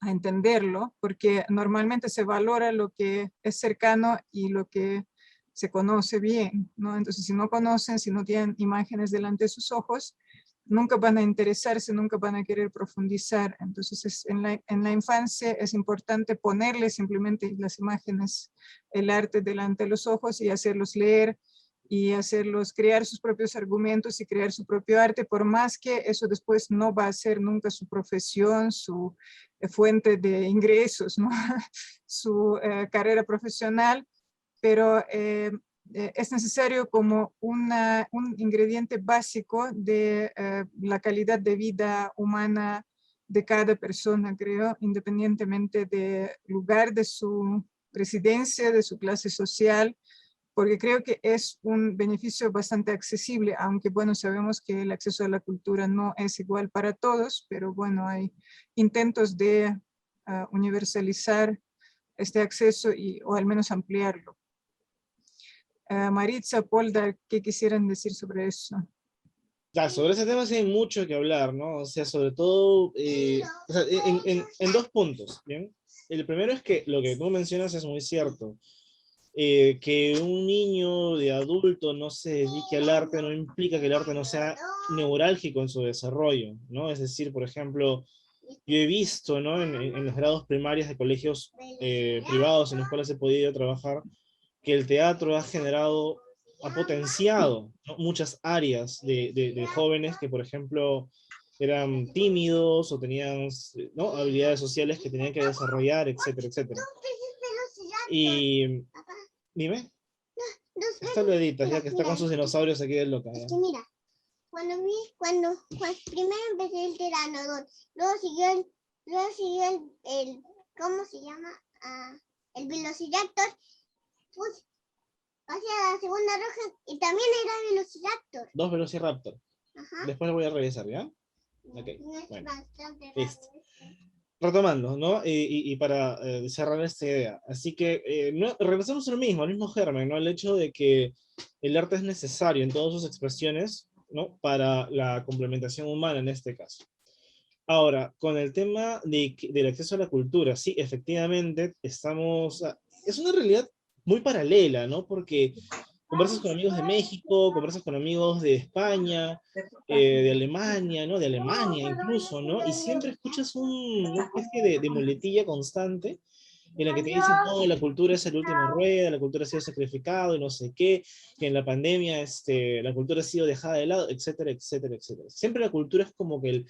a entenderlo, porque normalmente se valora lo que es cercano y lo que se conoce bien, ¿no? Entonces, si no conocen, si no tienen imágenes delante de sus ojos, nunca van a interesarse, nunca van a querer profundizar. Entonces, en la infancia es importante ponerle simplemente las imágenes, el arte delante de los ojos y hacerlos leer y hacerlos crear sus propios argumentos y crear su propio arte, por más que eso después no va a ser nunca su profesión, su fuente de ingresos, ¿no? Su carrera profesional, pero es necesario como un ingrediente básico de la calidad de vida humana de cada persona, creo, independientemente del lugar de su residencia, de su clase social, porque creo que es un beneficio bastante accesible, aunque bueno, sabemos que el acceso a la cultura no es igual para todos, pero bueno, hay intentos de universalizar este acceso o al menos ampliarlo. Maritza, Polda, ¿qué quisieran decir sobre eso? Ya, sobre ese tema sí hay mucho que hablar, ¿no? O sea, sobre todo o sea, en dos puntos, ¿bien? El primero es que lo que tú mencionas es muy cierto. Que un niño de adulto no se dedique al arte no implica que el arte no sea neurálgico en su desarrollo, ¿no? Es decir, por ejemplo, yo he visto, ¿no? En los grados primarios de colegios privados en los cuales he podido trabajar, que el teatro ha generado, ha potenciado, ¿no? Muchas áreas de jóvenes que, por ejemplo, eran tímidos o tenían, ¿no? Habilidades sociales que tenían que desarrollar, etcétera, etcétera. Y dime. Esta lo editas, ya que está con sus dinosaurios aquí del local. Es que mira, cuando primero empecé el pteranodón, luego siguió el ¿cómo se llama? El velociraptor, pues hacia la segunda roja y también era velociraptor. 2 velociraptor. Ajá. Después lo voy a revisar, ¿ya? Ok, No es bueno. bastante Listo. raro. Retomando, ¿no? Y para cerrar esta idea. Así que regresamos al mismo germen, ¿no? El hecho de que el arte es necesario en todas sus expresiones, ¿no? Para la complementación humana en este caso. Ahora, con el tema del acceso a la cultura, sí, efectivamente, estamos... Es una realidad muy paralela, ¿no? Porque conversas con amigos de México, conversas con amigos de España, de Alemania, ¿no? De Alemania incluso, ¿no? Y siempre escuchas una especie de muletilla constante en la que te dicen, no, la cultura es la última rueda, la cultura ha sido sacrificado y no sé qué, que en la pandemia la cultura ha sido dejada de lado, etcétera, etcétera, etcétera. Siempre la cultura es como que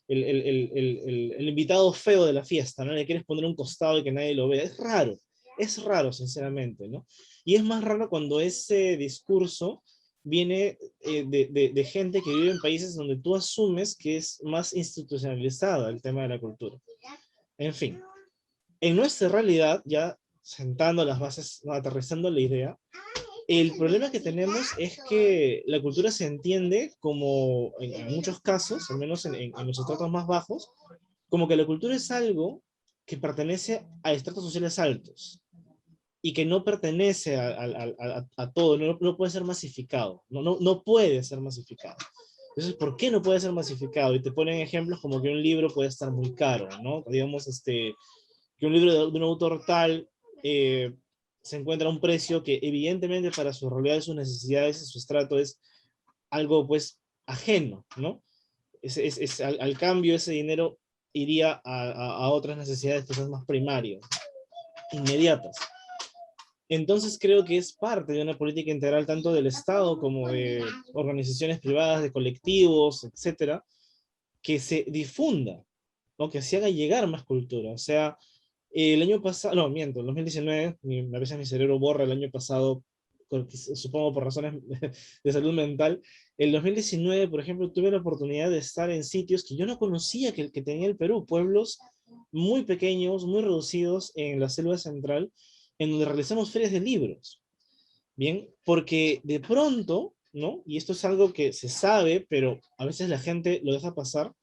el invitado feo de la fiesta, ¿no? Le quieres poner un costado y que nadie lo vea. Es raro, sinceramente, ¿no? Y es más raro cuando ese discurso viene de gente que vive en países donde tú asumes que es más institucionalizado el tema de la cultura. En fin, en nuestra realidad, ya sentando las bases, no, aterrizando la idea, el problema que tenemos es que la cultura se entiende como, en muchos casos, al menos en los estratos más bajos, como que la cultura es algo que pertenece a estratos sociales altos y que no pertenece a todo, no puede ser masificado, no puede ser masificado. Entonces, ¿por qué no puede ser masificado? Y te ponen ejemplos como que un libro puede estar muy caro, ¿no? Digamos, que un libro de un autor tal se encuentra a un precio que evidentemente para su realidad, sus necesidades, su estrato es algo pues ajeno, ¿no? Al cambio ese dinero iría a otras necesidades quizás más primarias, inmediatas. Entonces creo que es parte de una política integral tanto del Estado como de organizaciones privadas, de colectivos, etcétera, que se difunda, ¿no? Que se haga llegar más cultura. O sea, el año pasado, no, miento, en 2019, a veces mi cerebro borra el año pasado, supongo por razones de salud mental. El 2019, por ejemplo, tuve la oportunidad de estar en sitios que yo no conocía que tenía el Perú, pueblos muy pequeños, muy reducidos en la selva central, en donde realizamos ferias de libros. Bien, porque de pronto, ¿no? Y esto es algo que se sabe, pero a veces la gente lo deja pasar,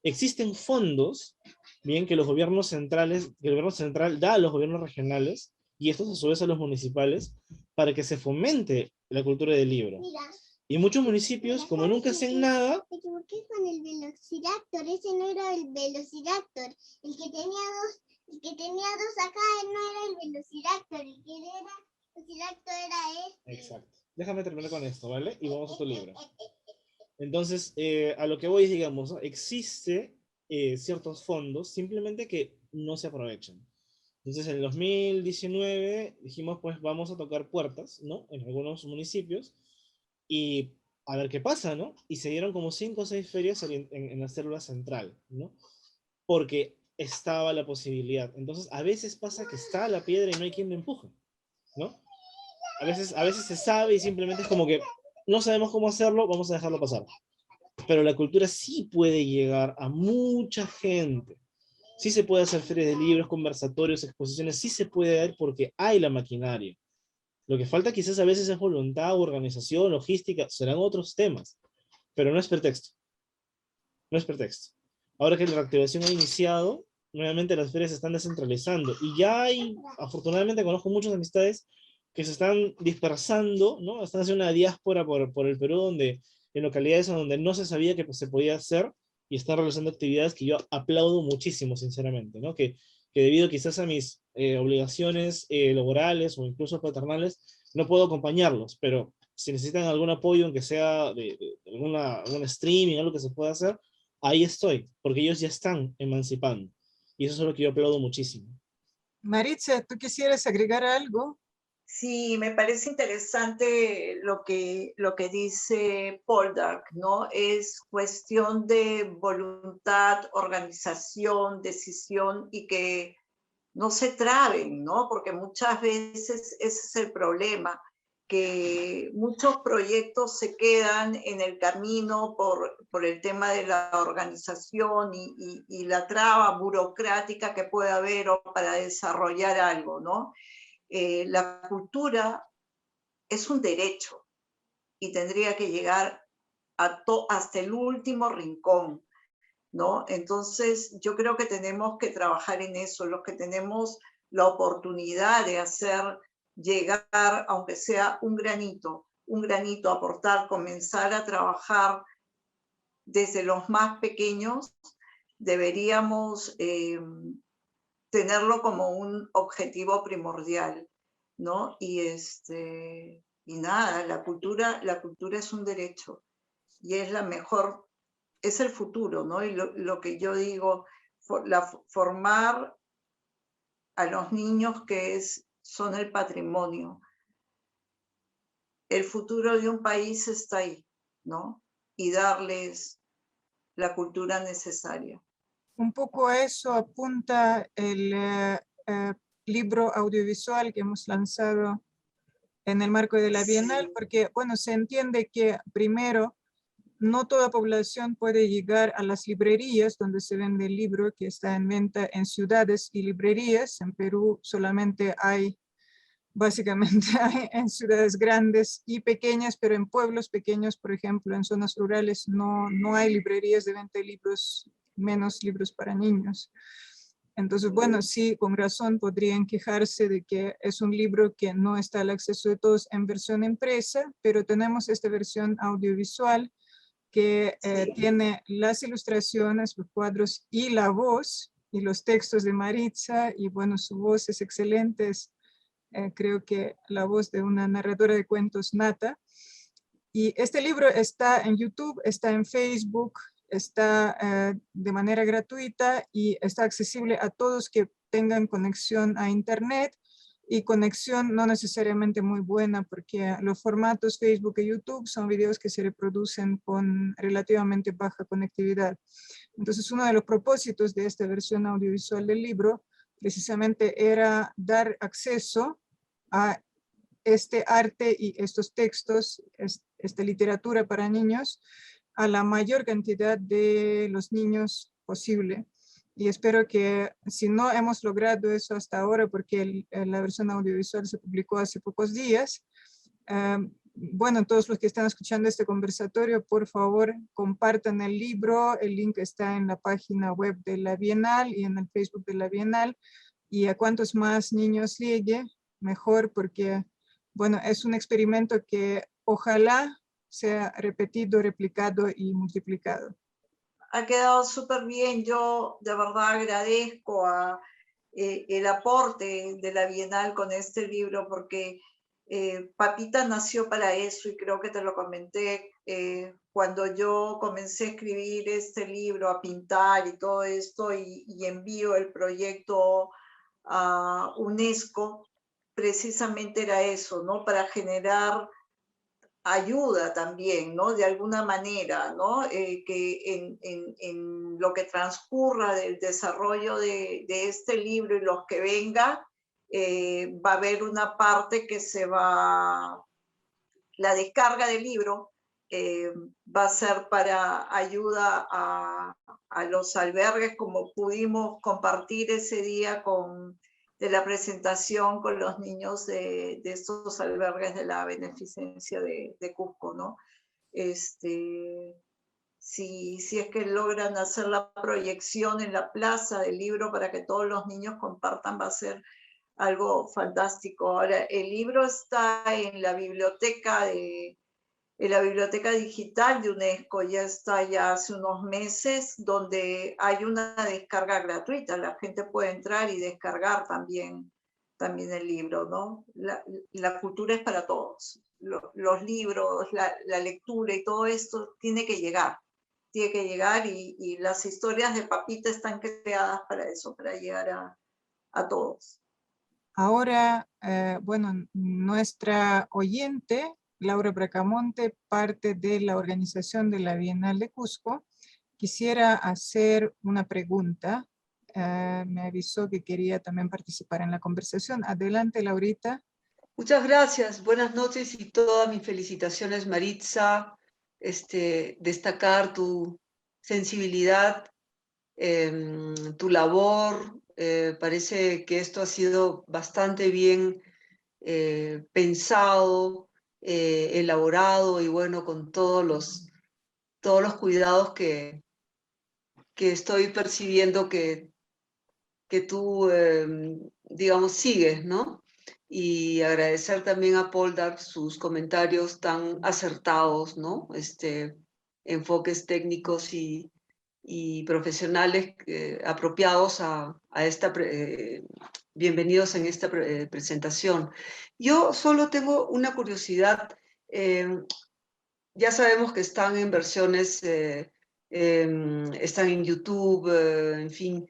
existen fondos bien que los gobiernos centrales, que el gobierno central da a los gobiernos regionales, y estos a su vez a los municipales, para que se fomente la cultura del libro. Mira. Y muchos municipios, como nunca hacen nada... Me equivoqué con el Velociraptor, ese no era el Velociraptor. El que tenía dos acá no era el Velociraptor, el que era el Velociraptor era este. Exacto. Déjame terminar con esto, ¿vale? Y vamos a tu libro. Entonces, a lo que voy es, digamos, ¿no? Existe ciertos fondos, simplemente que no se aprovechan. Entonces, en el 2019 dijimos, pues vamos a tocar puertas, ¿no? En algunos municipios, y a ver qué pasa, ¿no? Y se dieron como 5 o 6 ferias en la célula central, ¿no? Porque estaba la posibilidad. Entonces, a veces pasa que está la piedra y no hay quien me empuje, ¿no? A veces se sabe y simplemente es como que no sabemos cómo hacerlo, vamos a dejarlo pasar. Pero la cultura sí puede llegar a mucha gente. Sí se puede hacer ferias de libros, conversatorios, exposiciones, sí se puede dar porque hay la maquinaria. Lo que falta quizás a veces es voluntad, organización, logística, serán otros temas, pero no es pretexto. No es pretexto. Ahora que la reactivación ha iniciado, nuevamente las ferias se están descentralizando y ya hay, afortunadamente conozco muchas amistades que se están dispersando, ¿no? Están haciendo una diáspora por el Perú, donde, en localidades donde no se sabía que pues, se podía hacer, y están realizando actividades que yo aplaudo muchísimo, sinceramente, ¿no? Que debido quizás a mis obligaciones laborales o incluso paternales, no puedo acompañarlos, pero si necesitan algún apoyo, aunque sea de algún streaming, algo que se pueda hacer, ahí estoy, porque ellos ya están emancipando. Y eso es lo que yo aplaudo muchísimo. Maritza, ¿tú quisieras agregar algo? Sí, me parece interesante lo que dice Poldark, ¿no? Es cuestión de voluntad, organización, decisión y que no se traben, ¿no? Porque muchas veces ese es el problema, que muchos proyectos se quedan en el camino por el tema de la organización y la traba burocrática que puede haber para desarrollar algo, ¿no? La cultura es un derecho y tendría que llegar hasta el último rincón, ¿no? Entonces, yo creo que tenemos que trabajar en eso, los que tenemos la oportunidad de hacer llegar, aunque sea un granito, aportar, comenzar a trabajar desde los más pequeños, deberíamos tenerlo como un objetivo primordial, ¿no? Y nada, la cultura es un derecho y es la mejor, es el futuro, ¿no? Y lo que yo digo, formar a los niños son el patrimonio. El futuro de un país está ahí, ¿no? Y darles la cultura necesaria. Un poco a eso apunta el libro audiovisual que hemos lanzado en el marco de la Bienal, Sí. porque, bueno, se entiende que primero, no toda población puede llegar a las librerías donde se vende el libro, que está en venta en ciudades y librerías. En Perú solamente hay, básicamente hay en ciudades grandes y pequeñas, pero en pueblos pequeños, por ejemplo, en zonas rurales, no hay librerías de venta de libros, menos libros para niños. Entonces, bueno, sí, con razón podrían quejarse de que es un libro que no está al acceso de todos en versión impresa, pero tenemos esta versión audiovisual que tiene las ilustraciones, los cuadros y la voz y los textos de Maritza, y bueno, su voz es excelente, creo que la voz de una narradora de cuentos nata. Y este libro está en YouTube, está en Facebook, está de manera gratuita y está accesible a todos que tengan conexión a Internet, y conexión no necesariamente muy buena, porque los formatos Facebook y YouTube son videos que se reproducen con relativamente baja conectividad. Entonces, uno de los propósitos de esta versión audiovisual del libro precisamente era dar acceso a este arte y estos textos, esta literatura para niños, a la mayor cantidad de los niños posible. Y espero que, si no hemos logrado eso hasta ahora, porque la versión audiovisual se publicó hace pocos días, bueno, todos los que están escuchando este conversatorio, por favor, compartan el libro. El link está en la página web de la Bienal y en el Facebook de la Bienal. Y a cuantos más niños llegue, mejor, porque, bueno, es un experimento que ojalá sea repetido, replicado y multiplicado. Ha quedado súper bien. Yo de verdad agradezco el aporte de la Bienal con este libro, porque Papita nació para eso, y creo que te lo comenté cuando yo comencé a escribir este libro, a pintar y todo esto, y envío el proyecto a UNESCO. Precisamente era eso, ¿no? Para generar ayuda también, ¿no? De alguna manera, ¿no? Que en lo que transcurra del desarrollo de este libro y los que venga, va a haber una parte que se va, la descarga del libro va a ser para ayuda a los albergues, como pudimos compartir ese día de la presentación con los niños de estos albergues de la beneficencia de Cusco, ¿no? Si es que logran hacer la proyección en la plaza del libro para que todos los niños compartan, va a ser algo fantástico. Ahora, el libro está en la biblioteca digital de UNESCO, ya está ya hace unos meses, donde hay una descarga gratuita. La gente puede entrar y descargar también el libro, ¿no? La cultura es para todos. Los libros, la lectura y todo esto tiene que llegar. Y las historias de Papita están creadas para eso, para llegar a todos. Ahora, bueno, nuestra oyente, Laura Bracamonte, parte de la organización de la Bienal de Cusco, quisiera hacer una pregunta. Me avisó que quería también participar en la conversación. Adelante, Laurita. Muchas gracias. Buenas noches y todas mis felicitaciones, Maritza. Destacar tu sensibilidad, tu labor. Parece que esto ha sido bastante bien pensado, elaborado, y bueno, con todos los cuidados que estoy percibiendo que tú, digamos, sigues, ¿no? Y agradecer también a Poldar sus comentarios tan acertados, ¿no? Enfoques técnicos y profesionales apropiados a esta bienvenidos en esta presentación. Yo solo tengo una curiosidad. Ya sabemos que están en versiones, están en YouTube, en fin,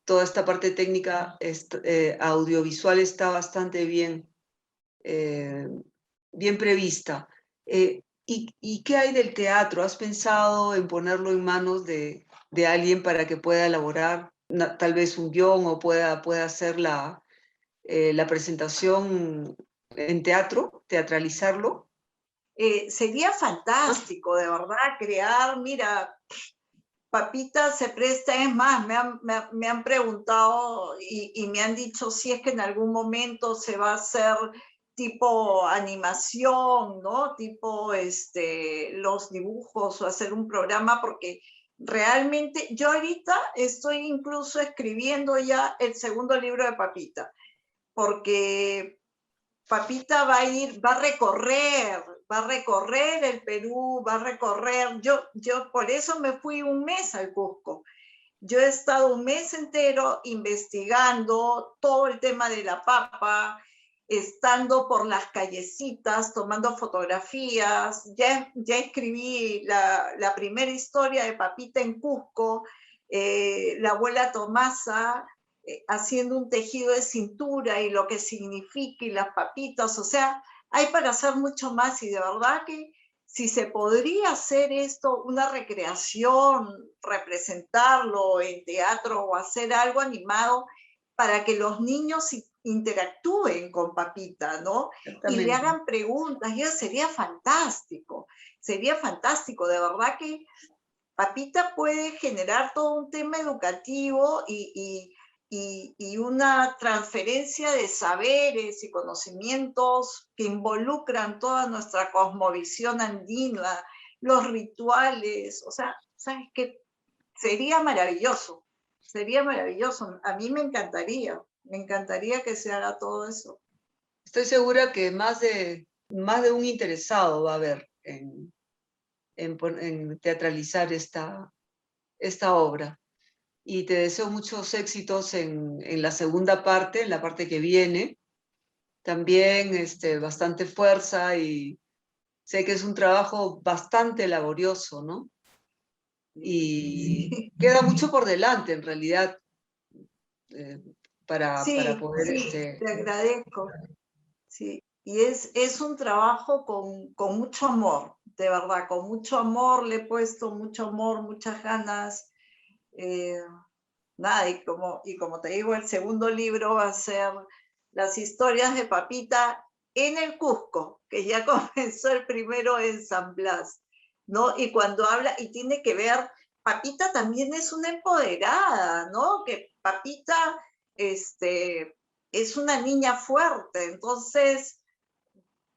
toda esta parte técnica audiovisual está bastante bien, bien prevista. ¿Y qué hay del teatro? ¿Has pensado en ponerlo en manos de alguien para que pueda elaborar tal vez un guión o pueda hacer la presentación en teatro, teatralizarlo? Sería fantástico, de verdad, crear, mira, Papita se presta, es más, me han preguntado y me han dicho si es que en algún momento se va a hacer tipo animación, ¿no? Tipo los dibujos, o hacer un programa, porque realmente yo ahorita estoy incluso escribiendo ya el segundo libro de Papita, porque Papita va a recorrer el Perú, va a recorrer, yo por eso me fui un mes al Cusco. Yo he estado un mes entero investigando todo el tema de la papa, estando por las callecitas, tomando fotografías. Ya escribí la primera historia de Papita en Cusco, la abuela Tomasa, haciendo un tejido de cintura y lo que significa, y las papitas. O sea, hay para hacer mucho más, y de verdad que si se podría hacer esto, una recreación, representarlo en teatro o hacer algo animado para que los niños interactúen con Papita, ¿no? Y le hagan preguntas, y eso sería fantástico, de verdad que Papita puede generar todo un tema educativo y y una transferencia de saberes y conocimientos que involucran toda nuestra cosmovisión andina, los rituales, o sea, ¿sabes qué? Sería maravilloso, sería maravilloso. A mí me encantaría que se haga todo eso. Estoy segura que más de un interesado va a haber en teatralizar esta obra. Y te deseo muchos éxitos en la segunda parte, en la parte que viene. También bastante fuerza, y sé que es un trabajo bastante laborioso, ¿no? Y queda mucho por delante, en realidad, para poder... Sí, te agradezco. Sí, y es un trabajo con mucho amor, de verdad, con mucho amor, le he puesto mucho amor, muchas ganas. Nada, y como te digo, el segundo libro va a ser las historias de Papita en el Cusco, que ya comenzó el primero en San Blas, ¿no? Y cuando habla, y tiene que ver, Papita también es una empoderada, ¿no? Que Papita es una niña fuerte, entonces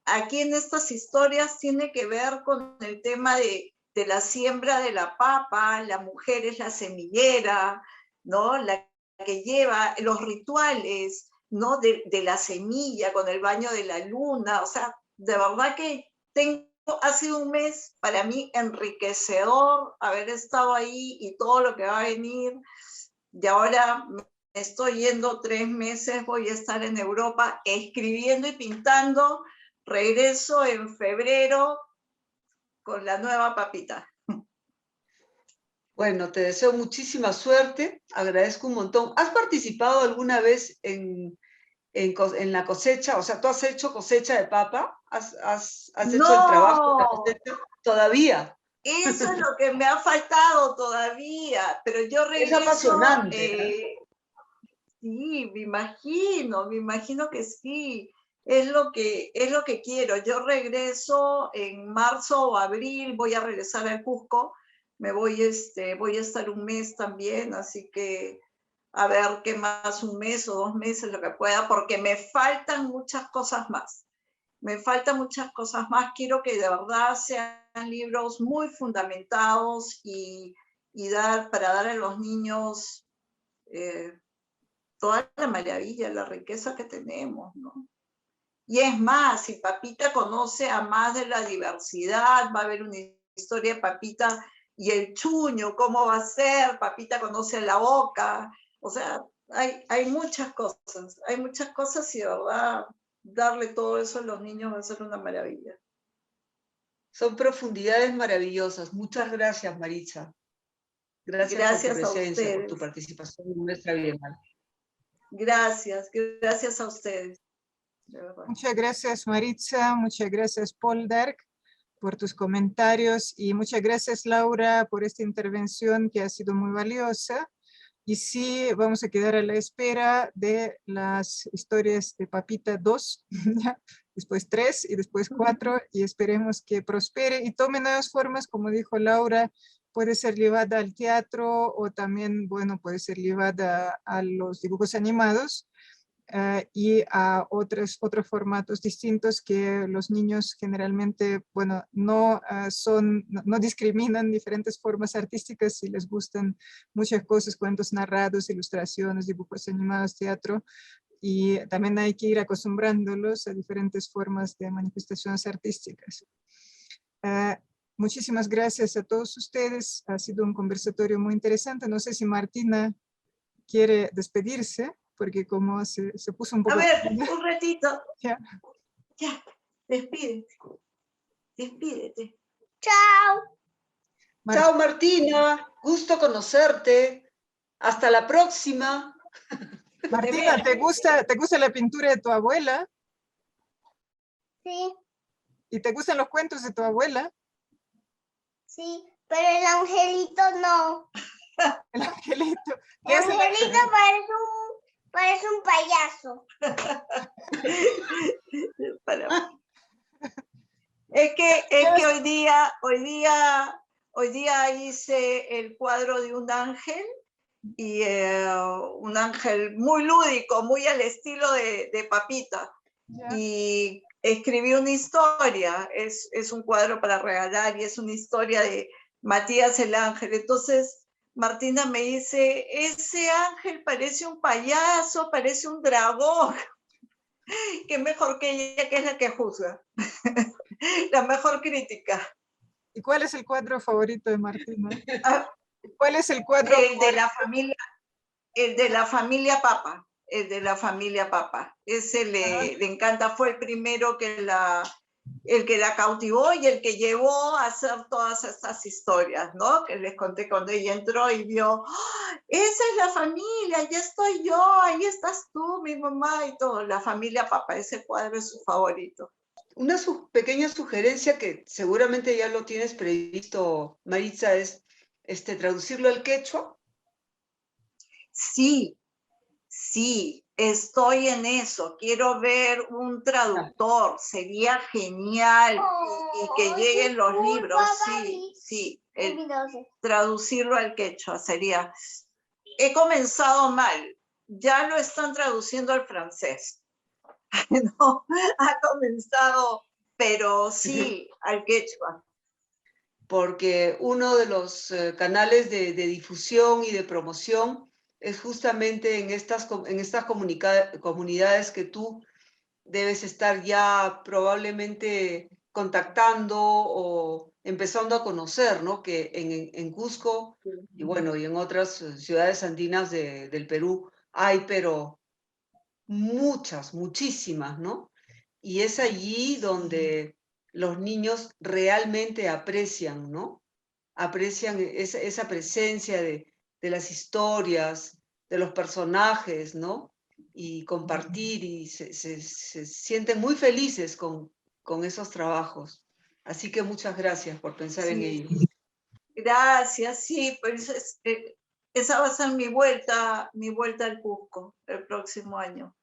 aquí en estas historias tiene que ver con el tema de la siembra de la papa, la mujer es la semillera, ¿no? La que lleva los rituales, ¿no? De la semilla con el baño de la luna, o sea, de verdad que ha sido un mes para mí enriquecedor haber estado ahí y todo lo que va a venir, y ahora me estoy yendo 3 meses, voy a estar en Europa escribiendo y pintando. Regreso en febrero con la nueva Papita. Bueno, te deseo muchísima suerte, agradezco un montón. ¿Has participado alguna vez en la cosecha? O sea, ¿tú has hecho cosecha de papa? ¿Has hecho el trabajo de la cosecha? ¿Todavía? Eso es lo que me ha faltado todavía, pero yo regreso... Es apasionante. Sí, me imagino que sí. Es lo que quiero. Yo regreso en marzo o abril, voy a regresar al Cusco, voy a estar un mes también, así que a ver qué más, un mes o 2 meses, lo que pueda, porque me faltan muchas cosas más. Quiero que de verdad sean libros muy fundamentados y para dar a los niños toda la maravilla, la riqueza que tenemos, ¿no? Y es más, si Papita conoce a más de la diversidad, va a haber una historia de Papita y el chuño, cómo va a ser, Papita conoce a la boca, o sea, hay muchas cosas y de verdad, darle todo eso a los niños va a ser una maravilla. Son profundidades maravillosas. Muchas gracias, Maritza. Gracias por tu presencia, por tu participación en nuestra Bienal. Gracias a ustedes. Muchas gracias, Maritza. Muchas gracias, Poldark, por tus comentarios. Y muchas gracias, Laura, por esta intervención que ha sido muy valiosa. Y sí, vamos a quedar a la espera de las historias de Papita 2, después 3 y después 4, y esperemos que prospere y tome nuevas formas, como dijo Laura, puede ser llevada al teatro o también, bueno, puede ser llevada a los dibujos animados y a otros formatos distintos que los niños generalmente, bueno, no discriminan diferentes formas artísticas si les gustan muchas cosas, cuentos narrados, ilustraciones, dibujos animados, teatro, y también hay que ir acostumbrándolos a diferentes formas de manifestaciones artísticas. Muchísimas gracias a todos ustedes, ha sido un conversatorio muy interesante. No sé si Martina quiere despedirse, porque como se puso un poco... A ver, un ratito. Ya, despídete. Chao. Chao, Martina, gusto conocerte. Hasta la próxima. Martina, ¿te gusta la pintura de tu abuela? Sí. ¿Y te gustan los cuentos de tu abuela? Sí, pero el angelito no. El angelito. El angelito parece un payaso. Es que hoy día hice el cuadro de un ángel y un ángel muy lúdico, muy al estilo de Papita. Ya. Y escribí una historia, es un cuadro para regalar y es una historia de Matías el ángel. Entonces Martina me dice, ese ángel parece un payaso, parece un dragón. Qué mejor que ella, que es la que juzga. La mejor crítica. ¿Y cuál es el cuadro favorito de Martina? Ah, ¿Cuál es el cuadro el de la familia Papa. El de la familia Papa. Ese le encanta, fue el primero el que la cautivó y el que llevó a hacer todas estas historias, ¿no? Que les conté cuando ella entró y vio, ¡ah! Esa es la familia, ya estoy yo, ahí estás tú, mi mamá y todo, la familia Papa, ese cuadro es su favorito. Una pequeña sugerencia que seguramente ya lo tienes previsto, Maritza, es traducirlo al quechua. Sí, estoy en eso. Quiero ver un traductor. Sería genial y que lleguen los libros. Sí. Traducirlo al quechua sería. He comenzado mal. Ya lo están traduciendo al francés. No, ha comenzado, pero sí, al quechua. Porque uno de los canales de difusión y de promoción es justamente en estas comunidades que tú debes estar ya probablemente contactando o empezando a conocer, ¿no? Que en Cusco y bueno, y en otras ciudades andinas del Perú hay, pero muchísimas, ¿no? Y es allí donde los niños realmente aprecian, ¿no? Aprecian esa presencia de las historias, de los personajes, ¿no? Y compartir y se sienten muy felices con esos trabajos. Así que muchas gracias por pensar en ello. Gracias, sí, pues esa va a ser mi vuelta al Cusco el próximo año.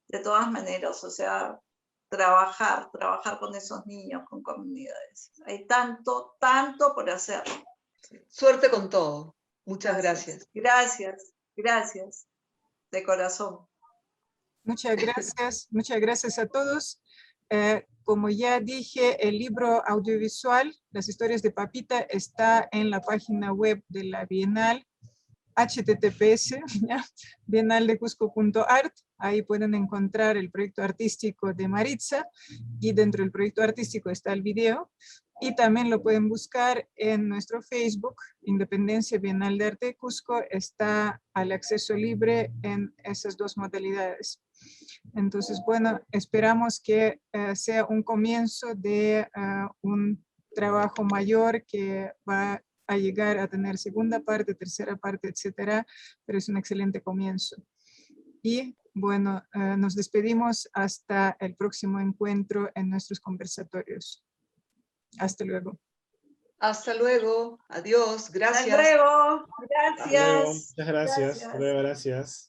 De todas maneras, o sea, trabajar con esos niños, con comunidades. Hay tanto por hacer. Suerte con todo. Muchas gracias. Gracias, de corazón. Muchas gracias a todos. Como ya dije, el libro audiovisual, Las historias de Papita, está en la página web de la Bienal, https, bienaldecusco.art. Ahí pueden encontrar el proyecto artístico de Maritza y dentro del proyecto artístico está el video. Y también lo pueden buscar en nuestro Facebook, Independencia Bienal de Arte de Cusco, está al acceso libre en esas dos modalidades. Entonces, bueno, esperamos que sea un comienzo de un trabajo mayor que va a llegar a tener segunda parte, tercera parte, etcétera, pero es un excelente comienzo. Y bueno, nos despedimos hasta el próximo encuentro en nuestros conversatorios. Hasta luego. Hasta luego. Adiós. Gracias. Hasta luego. Hasta luego. Gracias. Muchas gracias. Hasta luego, gracias.